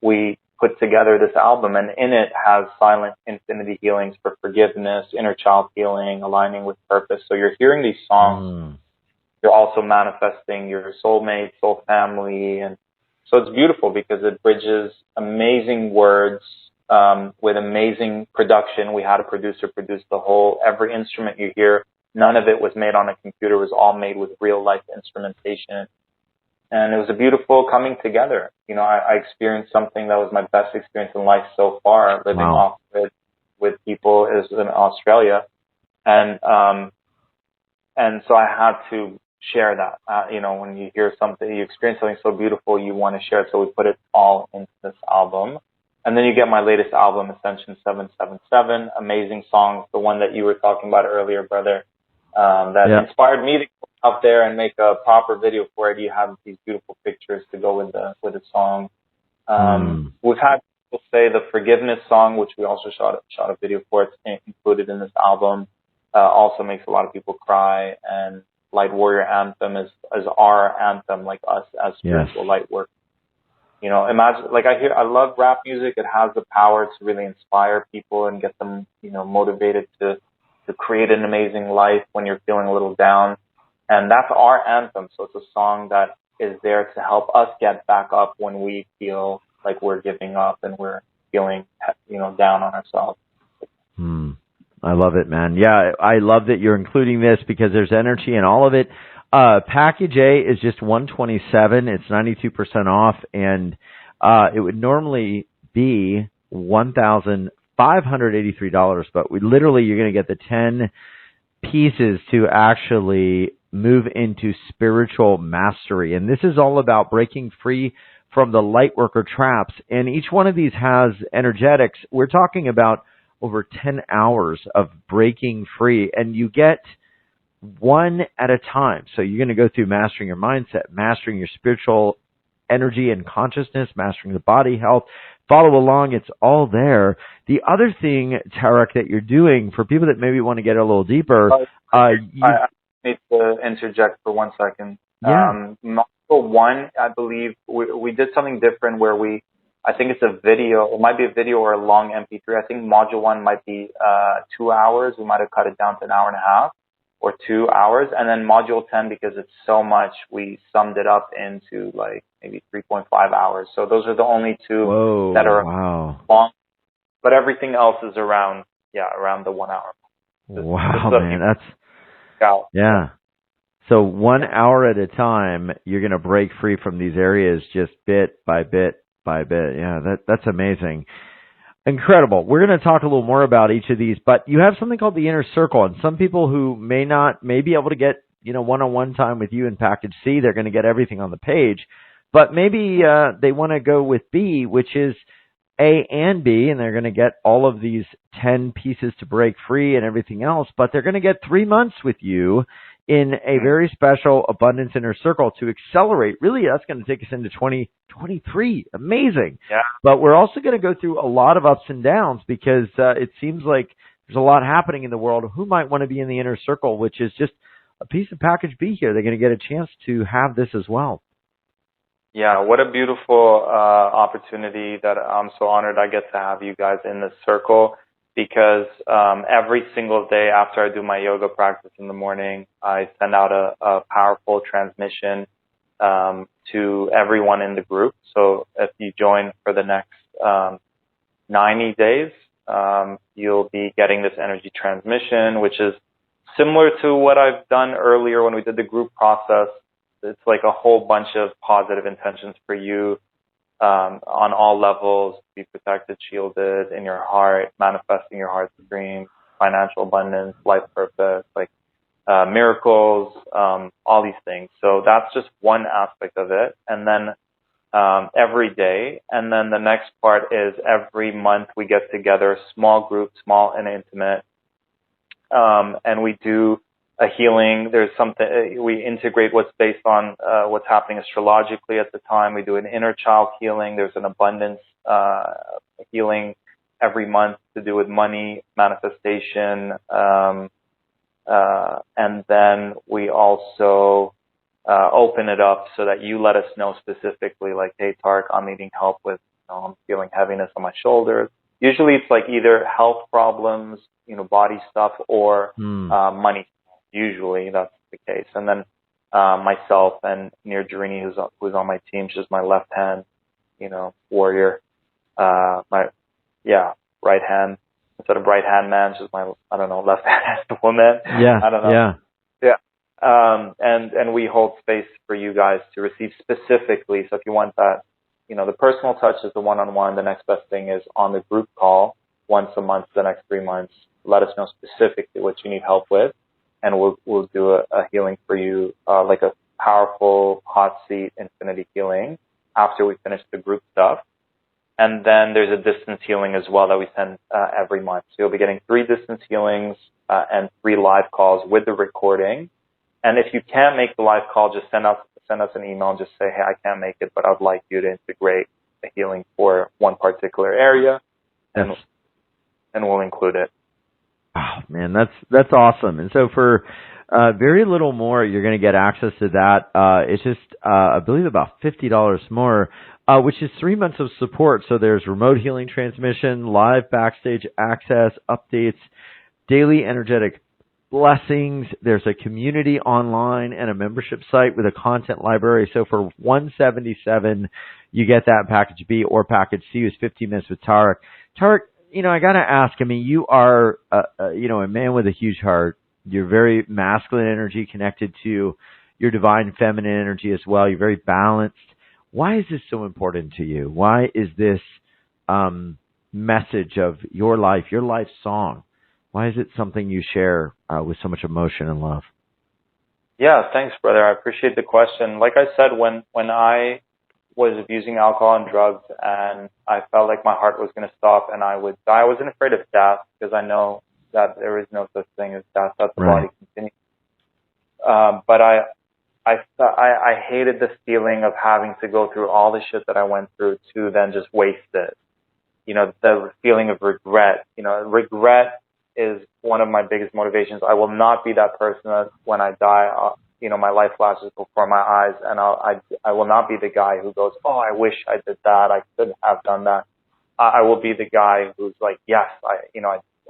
we put together this album, and in it has silent infinity healings for forgiveness, inner child healing, aligning with purpose. So you're hearing these songs, you're also manifesting your soulmate, soul family. And so it's beautiful because it bridges amazing words with amazing production. We had a producer produce the whole, every instrument you hear, none of it was made on a computer. It was all made with real life instrumentation. And it was a beautiful coming together. You know, I experienced something that was my best experience in life so far, living off grid with people is in Australia. And so I had to share that. You know, when you hear something, you experience something so beautiful, you want to share it. So we put it all into this album. And then you get my latest album, Ascension 777, amazing songs. The one that you were talking about earlier, brother, that inspired me to go out there and make a proper video for it. You have these beautiful pictures to go with the song. We've had people say the Forgiveness song, which we also shot a video for. It's included in this album. Also makes a lot of people cry. And Light Warrior Anthem is our anthem, like us as spiritual light workers. You know, imagine, like I love rap music. It has the power to really inspire people and get them, you know, motivated to create an amazing life when you're feeling a little down. And that's our anthem. So it's a song that is there to help us get back up when we feel like we're giving up and we're feeling, you know, down on ourselves. I love it, man. Yeah, I love that you're including this because there's energy in all of it. Package A is just $127. It's 92% off, and it would normally be $1,583. But you're going to get the 10 pieces to actually move into spiritual mastery. And this is all about breaking free from the light worker traps. And each one of these has energetics. We're talking about over 10 hours of breaking free, and you get one at a time. So you're going to go through mastering your mindset, mastering your spiritual energy and consciousness, mastering the body health. Follow along. It's all there. The other thing, Tarek, that you're doing for people that maybe want to get a little deeper. I need to interject for 1 second. Yeah. Module 1, I believe we did something different where I think it's a video. It might be a video or a long MP3. I think module 1 might be 2 hours. We might have cut it down to an hour and a half or 2 hours. And then module 10, because it's so much, we summed it up into like maybe 3.5 hours. So those are the only two that are long. But everything else is around around the 1 hour. Wow, man, out. Yeah. So 1 hour at a time, you're going to break free from these areas just bit by bit by bit. Yeah, that's amazing. Incredible. We're going to talk a little more about each of these, but you have something called the inner circle, and some people who may be able to get, one-on-one time with you in package C, they're going to get everything on the page, but maybe they want to go with B, which is A and B, and they're going to get all of these 10 pieces to break free and everything else, but they're going to get 3 months with you in a very special Abundance Inner Circle to accelerate. Really, that's going to take us into 2023. Amazing. Yeah. But we're also going to go through a lot of ups and downs because it seems like there's a lot happening in the world. Who might want to be in the Inner Circle, which is just a piece of package B here. They're going to get a chance to have this as well. Yeah, what a beautiful opportunity that I'm so honored I get to have you guys in this circle, because every single day after I do my yoga practice in the morning, I send out a powerful transmission to everyone in the group. So if you join for the next 90 days, you'll be getting this energy transmission, which is similar to what I've done earlier when we did the group process. It's like a whole bunch of positive intentions for you on all levels, be protected, shielded in your heart, manifesting your heart's dream, financial abundance, life purpose, like miracles, all these things. So that's just one aspect of it. And then every day. And then the next part is every month we get together, small group, small and intimate, and we do a healing. There's something, we integrate what's based on what's happening astrologically at the time. We do an inner child healing. There's an abundance healing every month to do with money, manifestation. And then we also open it up so that you let us know specifically, like, hey, Tarek, I'm needing help with, I'm feeling heaviness on my shoulders. Usually it's like either health problems, body stuff, or money. Usually that's the case. And then myself and Nir Jarini, who's on my team, she's my left hand, warrior. Right hand. Instead of right hand man, she's my, left hand woman. Yeah. I don't know. Yeah. And we hold space for you guys to receive specifically. So if you want that, the personal touch is the one-on-one. The next best thing is on the group call once a month for the next 3 months. Let us know specifically what you need help with, and we'll do a healing for you, like a powerful hot seat infinity healing after we finish the group stuff. And then there's a distance healing as well that we send every month. So you'll be getting 3 distance healings and 3 live calls with the recording. And if you can't make the live call, just send us an email and just say, hey, I can't make it, but I'd like you to integrate a healing for one particular area, and we'll include it. Oh, man, that's awesome. And so for very little more, you're going to get access to that. It's just, I believe, about $50 more, which is 3 months of support. So there's remote healing transmission, live backstage access, updates, daily energetic blessings. There's a community online and a membership site with a content library. So for $177, you get that package B, or package C is 15 minutes with Tarek. Tarek, I got to ask, you are, a man with a huge heart. You're very masculine energy connected to your divine feminine energy as well. You're very balanced. Why is this so important to you? Why is this message of your life song? Why is it something you share with so much emotion and love? Yeah, thanks, brother. I appreciate the question. Like I said, when I was abusing alcohol and drugs and I felt like my heart was going to stop and I would die, I wasn't afraid of death because I know that there is no such thing as death, that the body continues. But I hated the feeling of having to go through all the shit that I went through to then just waste it. The feeling of regret. Regret is one of my biggest motivations. I will not be that person that when I die, my life flashes before my eyes, and I will not be the guy who goes, oh, I wish I did that. I could have done that. I will be the guy who's like, yes,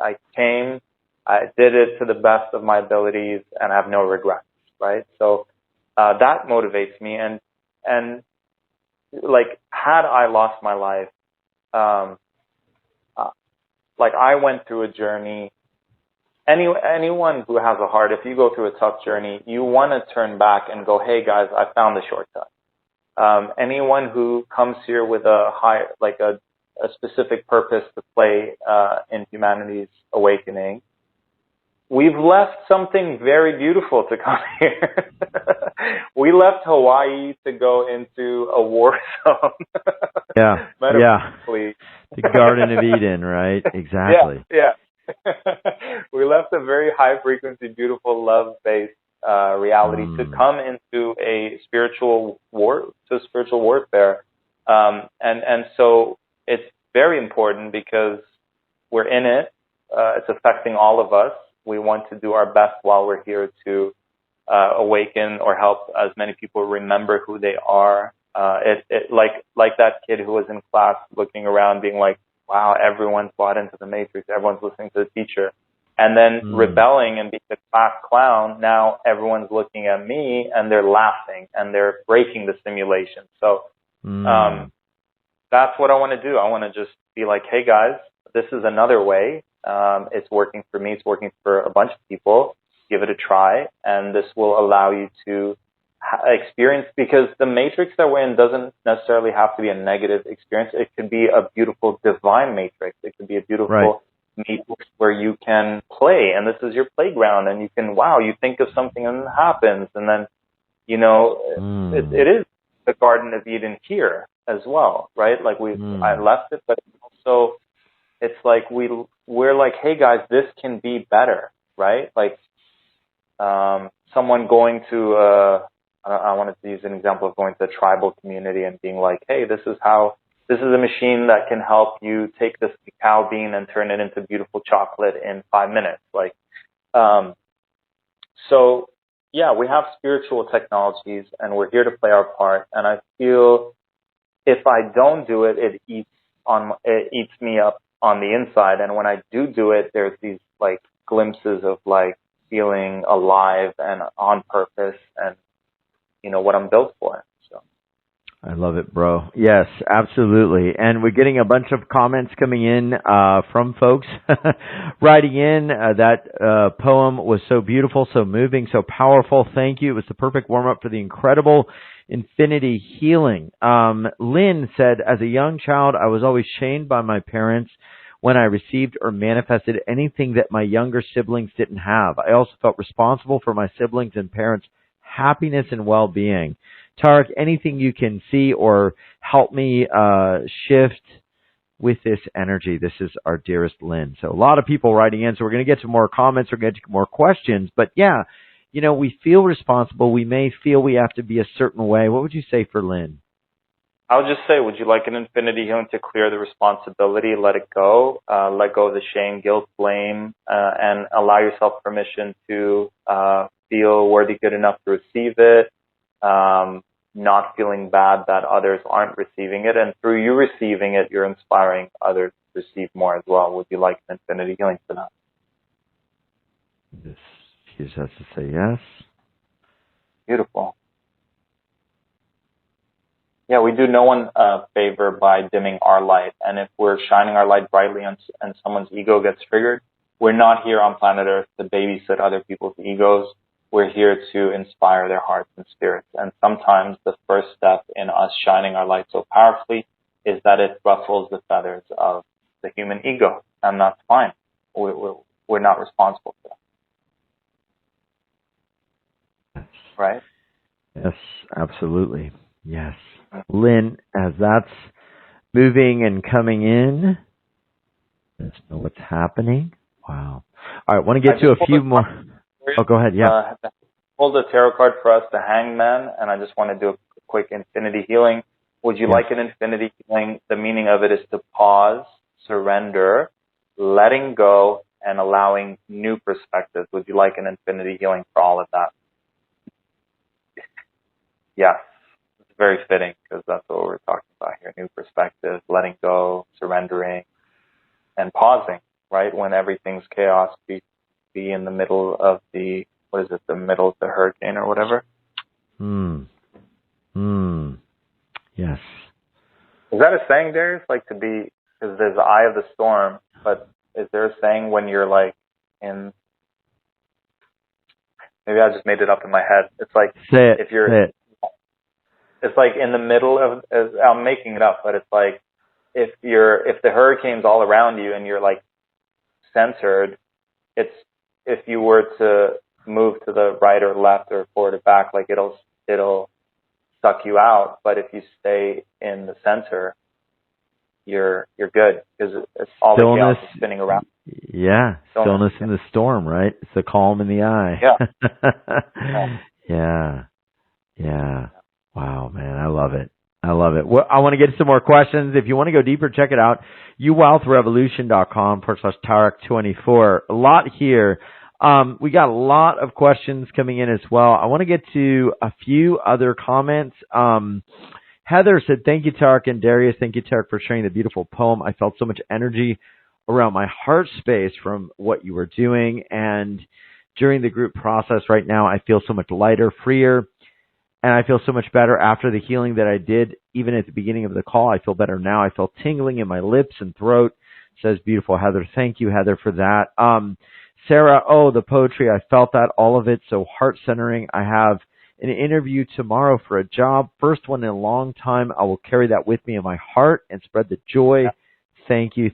I came, I did it to the best of my abilities and have no regrets, right? So that motivates me. And like, had I lost my life, like I went through a journey. Anyone who has a heart, if you go through a tough journey, you want to turn back and go, hey guys, I found the shortcut. Anyone who comes here with a specific purpose to play in humanity's awakening, we've left something very beautiful to come here. We left Hawaii to go into a war zone. Yeah. Metaphorically. The Garden of Eden, right? Exactly. Yeah. We left a very high frequency, beautiful, love-based reality to come into a spiritual warfare. And so it's very important because we're in it. It's affecting all of us. We want to do our best while we're here to awaken or help as many people remember who they are. Like that kid who was in class looking around being like, wow, everyone's bought into the Matrix. Everyone's listening to the teacher. And then rebelling and being the class clown, now everyone's looking at me and they're laughing and they're breaking the simulation. So that's what I want to do. I want to just be like, hey, guys, this is another way. It's working for me. It's working for a bunch of people. Give it a try. And this will allow you to experience, because the matrix that we're in doesn't necessarily have to be a negative experience. It could be a beautiful divine matrix. It could be a beautiful matrix where you can play, and this is your playground, and you can, you think of something and it happens, and then, it is the Garden of Eden here as well, right? Like I left it, but also it's like we're like, hey guys, this can be better, right? Like someone going to I wanted to use an example of going to a tribal community and being like, hey, this is a machine that can help you take this cacao bean and turn it into beautiful chocolate in 5 minutes. Like, so yeah, we have spiritual technologies and we're here to play our part. And I feel if I don't do it, it eats me up on the inside. And when I do it, there's these like glimpses of like feeling alive and on purpose and, what I'm built for. So I love it, bro. Yes, absolutely. And we're getting a bunch of comments coming in from folks writing in. That poem was so beautiful, so moving, so powerful. Thank you. It was the perfect warm-up for the incredible infinity healing. Lynn said, as a young child, I was always shamed by my parents when I received or manifested anything that my younger siblings didn't have. I also felt responsible for my siblings and parents' happiness and well-being. Tarek, anything you can see or help me shift with this energy? This is our dearest Lynn. So a lot of people writing in, so we're going to get to more comments, we're going to get to more questions. But yeah, we feel responsible. We may feel we have to be a certain way. What would you say for Lynn? I would just say, would you like an infinity healing to clear the responsibility, let it go, let go of the shame, guilt, blame, and allow yourself permission to feel worthy, good enough to receive it, not feeling bad that others aren't receiving it, and through you receiving it, you're inspiring others to receive more as well. Would you like an infinity healing for that? He just has to say yes. Beautiful. Yeah, we do no one a favor by dimming our light, and if we're shining our light brightly and someone's ego gets triggered, we're not here on planet Earth to babysit other people's egos. We're here to inspire their hearts and spirits. And sometimes the first step in us shining our light so powerfully is that it ruffles the feathers of the human ego. And that's fine. We're not responsible for that. Right? Yes, absolutely. Yes. Lynn, as that's moving and coming in, let's know what's happening. Wow. All right, want to get to a few more. Oh, go ahead. Yeah. Pulled a tarot card for us, the Hangman, and I just want to do a quick infinity healing. Would you like an infinity healing? The meaning of it is to pause, surrender, letting go, and allowing new perspectives. Would you like an infinity healing for all of that? Yes. It's very fitting because that's what we're talking about here. New perspectives, letting go, surrendering, and pausing, right? When everything's chaos, be in the middle of the middle of the hurricane or whatever. Yes. Is that a saying, Darius? Like to be, because there's the eye of the storm, but is there a saying when you're like in, maybe I just made it up in my head. It's like, it's like in the middle of, I'm making it up, but it's like, if the hurricane's all around you and you're like centered, it's, if you were to move to the right or left or forward or back, like it'll suck you out. But if you stay in the center, you're good, because it's all the chaos is spinning around. Yeah, stillness in the storm, right? It's the calm in the eye. Yeah. Yeah. Wow, man, I love it. Well, I want to get some more questions. If you want to go deeper, check it out. YouWealthRevolution.com/Tarek24. A lot here. We got a lot of questions coming in as well. I want to get to a few other comments. Heather said, thank you, Tarek and Darius. Thank you, Tarek, for sharing the beautiful poem. I felt so much energy around my heart space from what you were doing. And during the group process right now, I feel so much lighter, freer, and I feel so much better after the healing that I did. Even at the beginning of the call, I feel better now. I feel tingling in my lips and throat, says beautiful Heather. Thank you, Heather, for that. Sara, the poetry, I felt that, all of it, so heart-centering. I have an interview tomorrow for a job, first one in a long time. I will carry that with me in my heart and spread the joy. Thank you,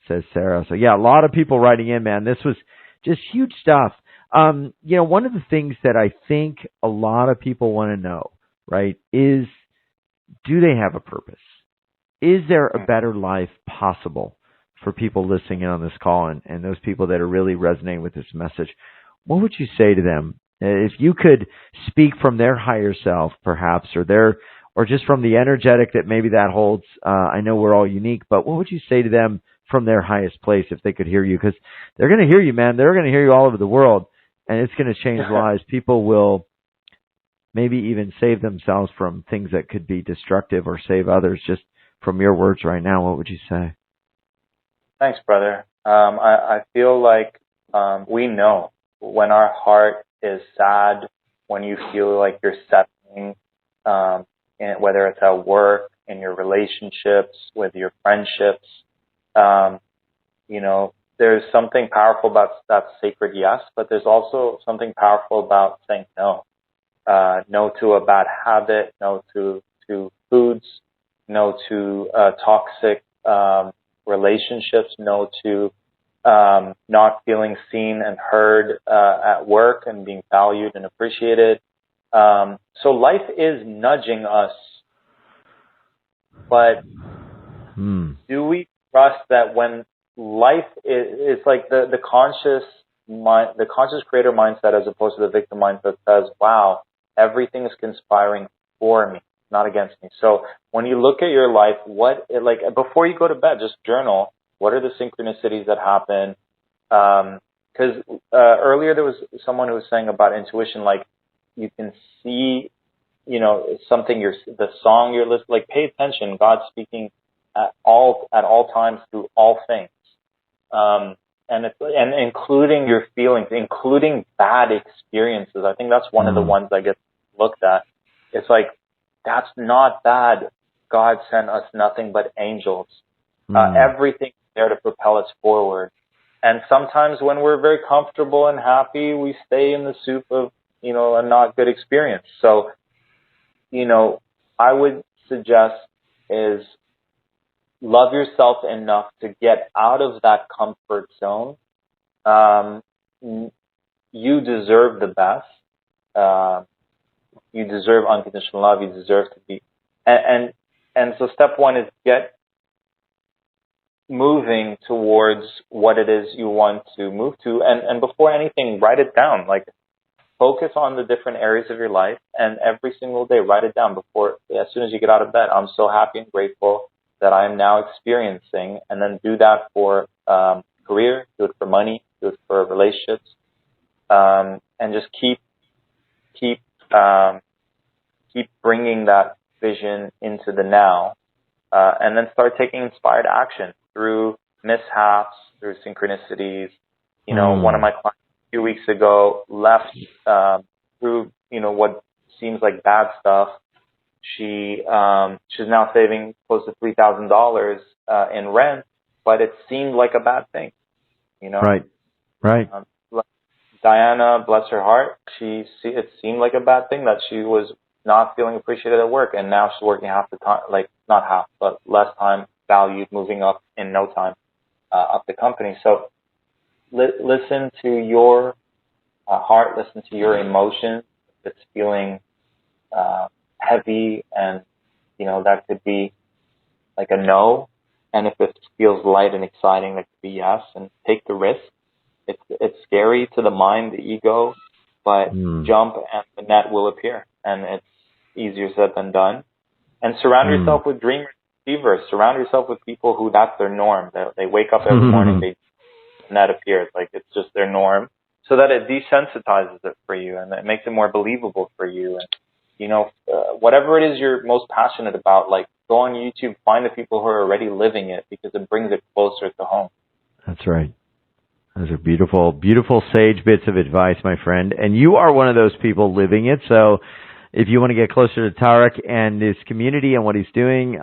says Sara. So, yeah, a lot of people writing in, man. This was just huge stuff. One of the things that I think a lot of people want to know, right, is, do they have a purpose? Is there a better life possible for people listening in on this call and those people that are really resonating with this message? What would you say to them? If you could speak from their higher self, perhaps, or just from the energetic that maybe that holds, I know we're all unique, but what would you say to them from their highest place if they could hear you? Because they're going to hear you, man. They're going to hear you all over the world, and it's going to change lives. People will maybe even save themselves from things that could be destructive, or save others. Just from your words right now, what would you say? Thanks, brother. I feel like we know when our heart is sad, when you feel like you're settling, whether it's at work, in your relationships, with your friendships, there's something powerful about that sacred yes, but there's also something powerful about saying no. No to a bad habit, no to foods, no to toxic relationships, no to not feeling seen and heard at work and being valued and appreciated. So life is nudging us, but do we trust that when life is like the conscious mind, the conscious creator mindset, as opposed to the victim mindset, says, wow, everything is conspiring for me, not against me. So when you look at your life, before you go to bed, just journal. What are the synchronicities that happen? Because earlier there was someone who was saying about intuition, like you can see, something, the song you're listening, like pay attention. God's speaking at all times through all things, and including your feelings, including bad experiences. I think that's one of the ones that gets looked at. It's like, that's not bad. God sent us nothing but angels. Everything's there to propel us forward. And sometimes when we're very comfortable and happy, we stay in the soup of, a not good experience. So, I would suggest is love yourself enough to get out of that comfort zone. You deserve the best. You deserve unconditional love. You deserve to be, and so step one is get moving towards what it is you want to move to, and before anything, write it down. Like, focus on the different areas of your life, and every single day, write it down as soon as you get out of bed. I'm so happy and grateful that I am now experiencing, and then do that for career, do it for money, do it for relationships, and just keep bringing that vision into the now, and then start taking inspired action through mishaps, through synchronicities. One of my clients a few weeks ago left through what seems like bad stuff. She's now saving close to $3,000 in rent but it seemed like a bad thing, you know? Right. Diana, bless her heart, it seemed like a bad thing that she was not feeling appreciated at work, and now she's working half the time, like not half, but less time valued, moving up in no time up the company. So listen to your heart, listen to your emotions. If it's feeling heavy, and that could be like a no, and if it feels light and exciting, that could be yes, and take the risk. It's scary to the mind, the ego, but jump and the net will appear, and it's easier said than done. And surround yourself with dreamers, achievers. Surround yourself with people who that's their norm. They wake up every morning, the net appears, like it's just their norm, so that it desensitizes it for you, and it makes it more believable for you. And whatever it is you're most passionate about, like go on YouTube, find the people who are already living it, because it brings it closer to home. That's right. Those are beautiful, beautiful sage bits of advice, my friend. And you are one of those people living it. So if you want to get closer to Tarek and his community and what he's doing,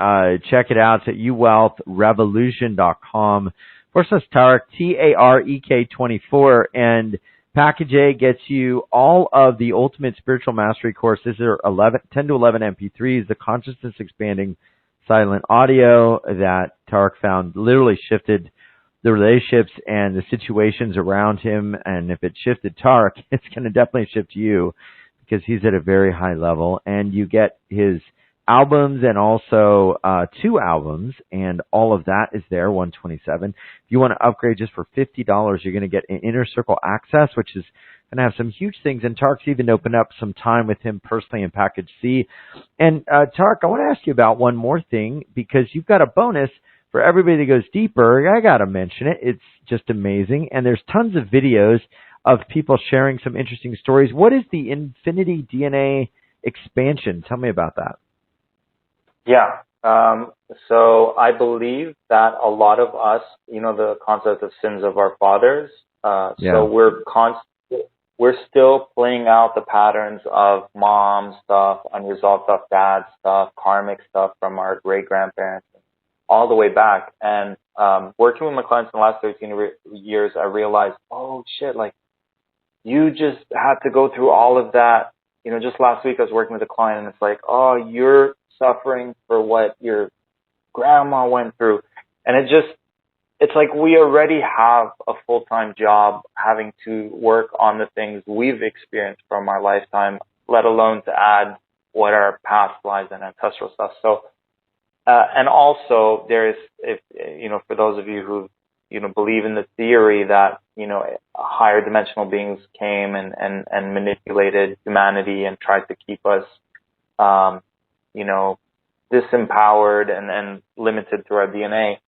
check it out. It's at YouWealthRevolution.com. Of course, that's Tarek, Tarek 24. And Package A gets you all of the Ultimate Spiritual Mastery courses. There are 10 to 11 MP3s, the consciousness expanding silent audio that Tarek found literally shifted the relationships and the situations around him. And if it shifted Tarek, it's going to definitely shift you, because he's at a very high level. And you get his albums and also 2 albums, and all of that is there, $127. If you want to upgrade just for $50, you're going to get an Inner Circle access, which is going to have some huge things. And Tarek's even opened up some time with him personally in Package C. And Tarek, I want to ask you about one more thing, because you've got a bonus for everybody that goes deeper. I got to mention it. It's just amazing. And there's tons of videos of people sharing some interesting stories. What is the Infinity DNA expansion? Tell me about that. Yeah. So I believe that a lot of us, the concept of sins of our fathers. So we're still playing out the patterns of mom stuff, unresolved stuff, dad stuff, karmic stuff from our great grandparents, all the way back. And working with my clients in the last 13 years, I realized, oh shit, like you just had to go through all of that. Just last week I was working with a client, and it's like, oh, you're suffering for what your grandma went through. And it's like we already have a full-time job having to work on the things we've experienced from our lifetime, let alone to add what our past lives and ancestral stuff. So, and also there is, for those of you who, believe in the theory that, higher dimensional beings came and manipulated humanity and tried to keep us, disempowered and limited through our DNA.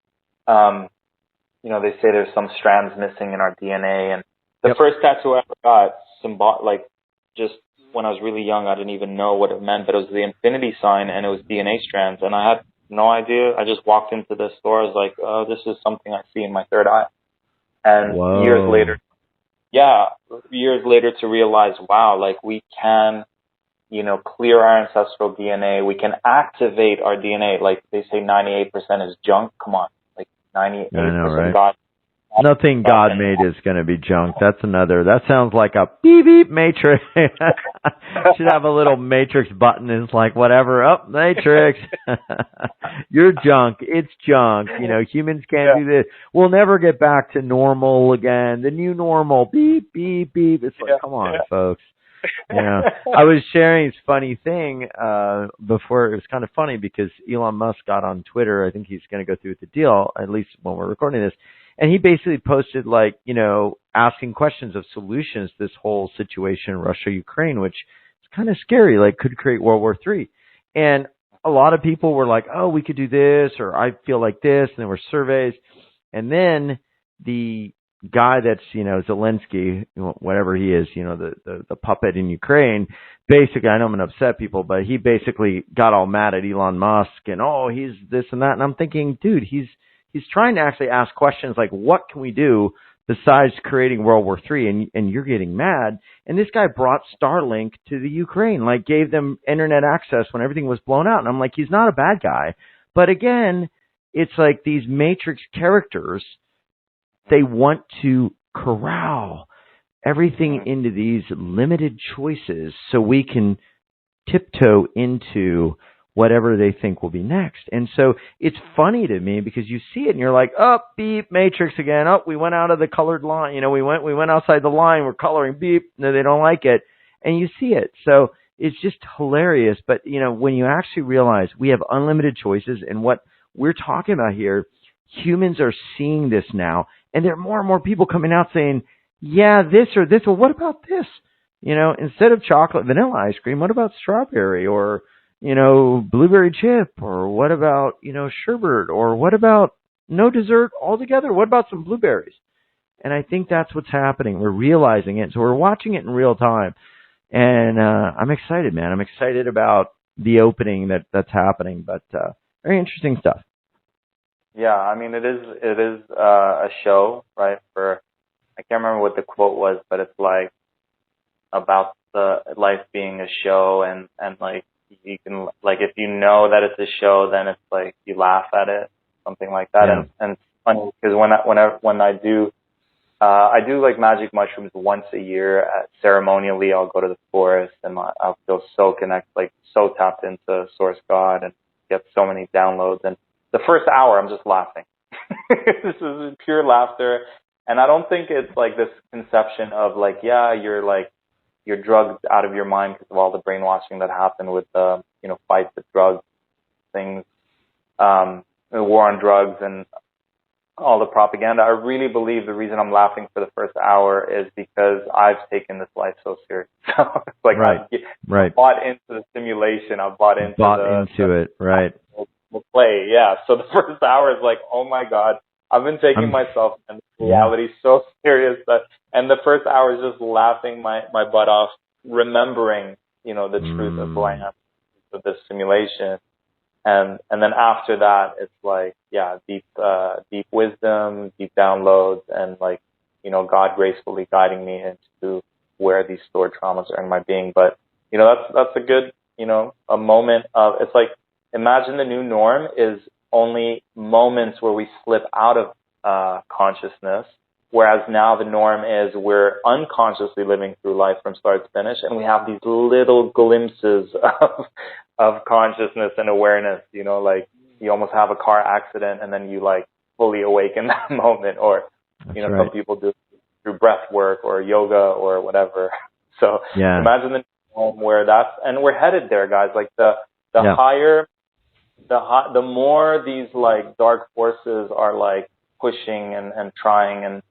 They say there's some strands missing in our DNA. And the first tattoo I ever got, just when I was really young, I didn't even know what it meant, but it was the infinity sign, and it was DNA strands. And I had no idea. I just walked into the store. I was like, oh, this is something I see in my third eye. And years later to realize, wow, like we can, clear our ancestral DNA. We can activate our DNA. Like they say 98% is junk. Come on. Like 98% right? God. Nothing God made is going to be junk. That sounds like a beep beep matrix. Should have a little matrix button. It's like, whatever. Oh, matrix. You're junk. It's junk. Humans can't do this. We'll never get back to normal again. The new normal. Beep, beep, beep. It's like, come on, folks. I was sharing this funny thing before. It was kind of funny because Elon Musk got on Twitter. I think he's going to go through with the deal, at least when we're recording this. And he basically posted asking questions of solutions to this whole situation in Russia, Ukraine, which is kind of scary, like could create World War III. And a lot of people were like, oh, we could do this, or I feel like this. And there were surveys. And then the guy that's, Zelensky, whatever he is, the puppet in Ukraine, basically, I know I'm going to upset people, but he basically got all mad at Elon Musk and, oh, he's this and that. And I'm thinking, dude, he's trying to actually ask questions like, what can we do besides creating World War III? And you're getting mad. And this guy brought Starlink to the Ukraine, like gave them internet access when everything was blown out. And I'm like, he's not a bad guy. But again, it's like these Matrix characters, they want to corral everything into these limited choices so we can tiptoe into whatever they think will be next. And so it's funny to me because you see it and you're like, oh, beep, Matrix again. Oh, we went out of the colored line. You know, we went outside the line. We're coloring, beep. No, they don't like it. And you see it. So it's just hilarious. But, you know, when you actually realize we have unlimited choices and what we're talking about here, humans are seeing this now. And there are more and more people coming out saying, yeah, this or this. Well, what about this? You know, instead of chocolate vanilla ice cream, what about strawberry or, you know, blueberry chip? Or what about, you know, sherbet? Or what about no dessert altogether? What about some blueberries? And I think that's what's happening. We're realizing it. So we're watching it in real time. And I'm excited, man. I'm excited about the opening that's happening. But very interesting stuff. Yeah, I mean, it is a show, right? I can't remember what the quote was, but it's like about the life being a show, and like you can, like, if you know that it's a show, then it's like you laugh at it, something like that. Yeah. And it's funny because when I do like magic mushrooms once a year. Ceremonially, I'll go to the forest and I'll feel so connected, like so tapped into Source God, and get so many downloads. And the first hour, I'm just laughing. This is pure laughter. And I don't think it's like this conception of like, yeah, you're drugged out of your mind because of all the brainwashing that happened with the, you know, fights with drugs, things, the war on drugs and all the propaganda. I really believe the reason I'm laughing for the first hour is because I've taken this life so serious. So it's like, I bought into the simulation. I bought into it. Right. The play. Yeah. So the first hour is like, oh my God, I've been taking myself and reality so serious and the first hour is just laughing my butt off, remembering, you know, the truth of who I am, of this simulation. And then after that, it's like, yeah, deep wisdom, deep downloads, and like, you know, God gracefully guiding me into where these stored traumas are in my being. But, you know, that's a good, you know, a moment of, it's like, imagine the new norm is only moments where we slip out of consciousness, whereas now the norm is we're unconsciously living through life from start to finish, and we have these little glimpses of consciousness and awareness, you know, like you almost have a car accident and then you like fully awaken that moment, or, you know, some people do it through breath work or yoga or whatever. So imagine the norm where and we're headed there, guys. Like the higher, the more these like dark forces are like pushing and trying, and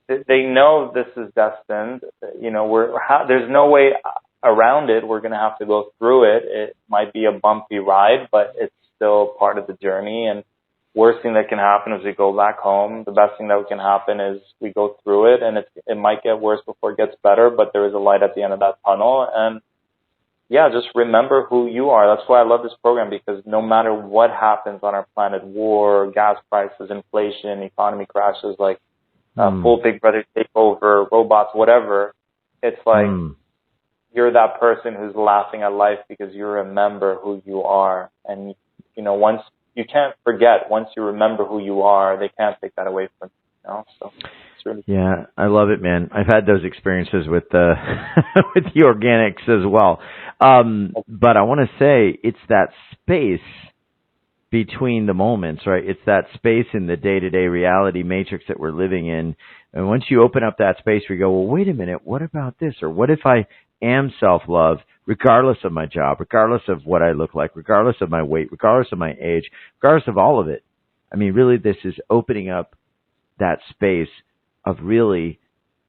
they know this is destined. You know, there's no way around it. We're going to have to go through it. It might be a bumpy ride, but it's still part of the journey. And worst thing that can happen is we go back home. The best thing that can happen is we go through it, and it might get worse before it gets better, but there is a light at the end of that tunnel. And yeah, just remember who you are. That's why I love this program, because no matter what happens on our planet, war, gas prices, inflation, economy crashes, like full Big Brother takeover, robots, whatever, it's like you're that person who's laughing at life because you remember who you are. And, you know, once you can't forget, once you remember who you are, they can't take that away from you, you know? So it's really yeah, I love it, man. I've had those experiences with the with the organics as well. But I want to say it's that space between the moments, right? It's that space in the day-to-day reality matrix that we're living in. And once you open up that space, we go, well, wait a minute, what about this? Or what if I am self-love, regardless of my job, regardless of what I look like, regardless of my weight, regardless of my age, regardless of all of it? I mean, really, this is opening up that space of really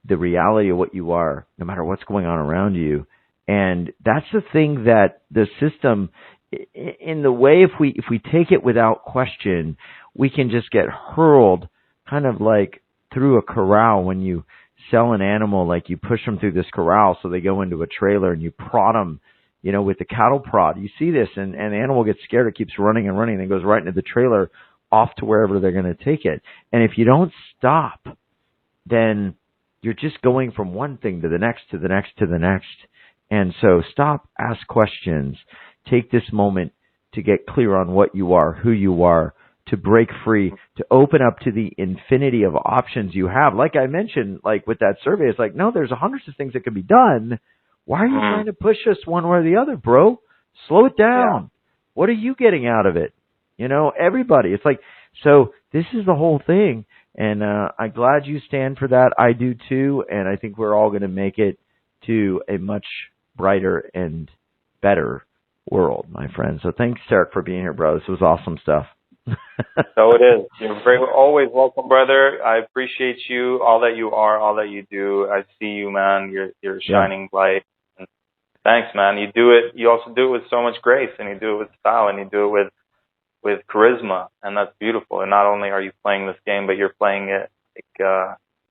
the reality of what you are, no matter what's going on around you. And that's the thing that the system, in the way, if we take it without question, we can just get hurled kind of like through a corral. When you sell an animal, like you push them through this corral so they go into a trailer, and you prod them, you know, with the cattle prod. You see this, and the animal gets scared. It keeps running and running, and it goes right into the trailer off to wherever they're going to take it. And if you don't stop, then you're just going from one thing to the next, to the next, to the next. And so stop, ask questions, take this moment to get clear on what you are, who you are, to break free, to open up to the infinity of options you have. Like I mentioned, like with that survey, it's like, no, there's hundreds of things that can be done. Why are you trying to push us one way or the other, bro? Slow it down. Yeah. What are you getting out of it? You know, everybody. It's like, so this is the whole thing. And I'm glad you stand for that. I do too. And I think we're all going to make it to a much brighter and better world, my friend. So thanks, Tarek, for being here, bro. This was awesome stuff. So it is. You're very always welcome, brother. I appreciate you, all that you are, all that you do. I see you, man. You're a shining light. And thanks, man. You do it. You also do it with so much grace, and you do it with style, and you do it with charisma, and that's beautiful. And not only are you playing this game, but you're playing it, like,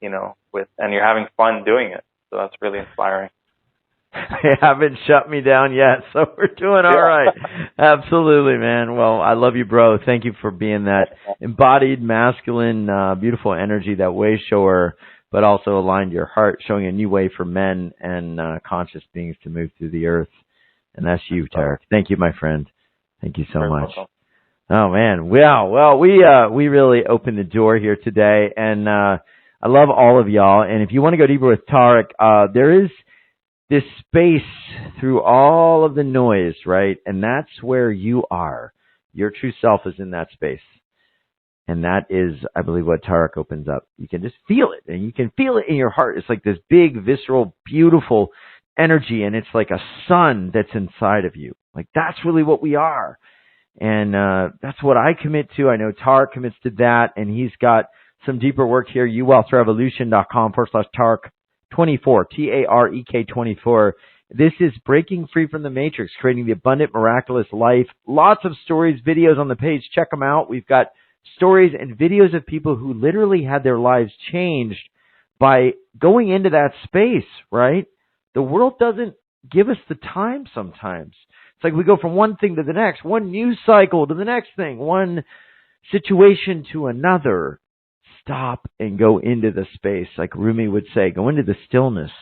you know, and you're having fun doing it. So that's really inspiring. They haven't shut me down yet, so we're doing all right. Absolutely, man. Well, I love you, bro. Thank you for being that embodied, masculine, beautiful energy, that way shower, but also aligned your heart, showing a new way for men and conscious beings to move through the earth. And that's you, Tarek. Thank you, my friend. Thank you so much. Welcome. Oh, man. Well, we really opened the door here today, and I love all of y'all. And if you want to go deeper with Tarek, there is this space through all of the noise, right? And that's where you are. Your true self is in that space. And that is, I believe, what Tarek opens up. You can just feel it, and you can feel it in your heart. It's like this big, visceral, beautiful energy, and it's like a sun that's inside of you. Like, that's really what we are. And that's what I commit to. I know Tarek commits to that, and he's got some deeper work here, YouWealthRevolution.com/Tarek 24, Tarek 24. This is breaking free from the matrix, creating the abundant, miraculous life. Lots of stories, videos on the page. Check them out. We've got stories and videos of people who literally had their lives changed by going into that space, right? The world doesn't give us the time sometimes. It's like we go from one thing to the next, one news cycle to the next thing, one situation to another. Stop and go into the space. Like Rumi would say, go into the stillness.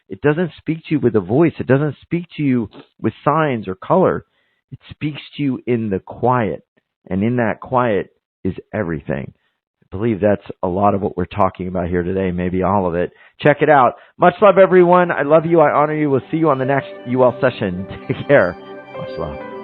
It doesn't speak to you with a voice. It doesn't speak to you with signs or color. It speaks to you in the quiet. And in that quiet is everything. I believe that's a lot of what we're talking about here today, maybe all of it. Check it out. Much love, everyone. I love you. I honor you. We'll see you on the next UL session. Take care. Much love.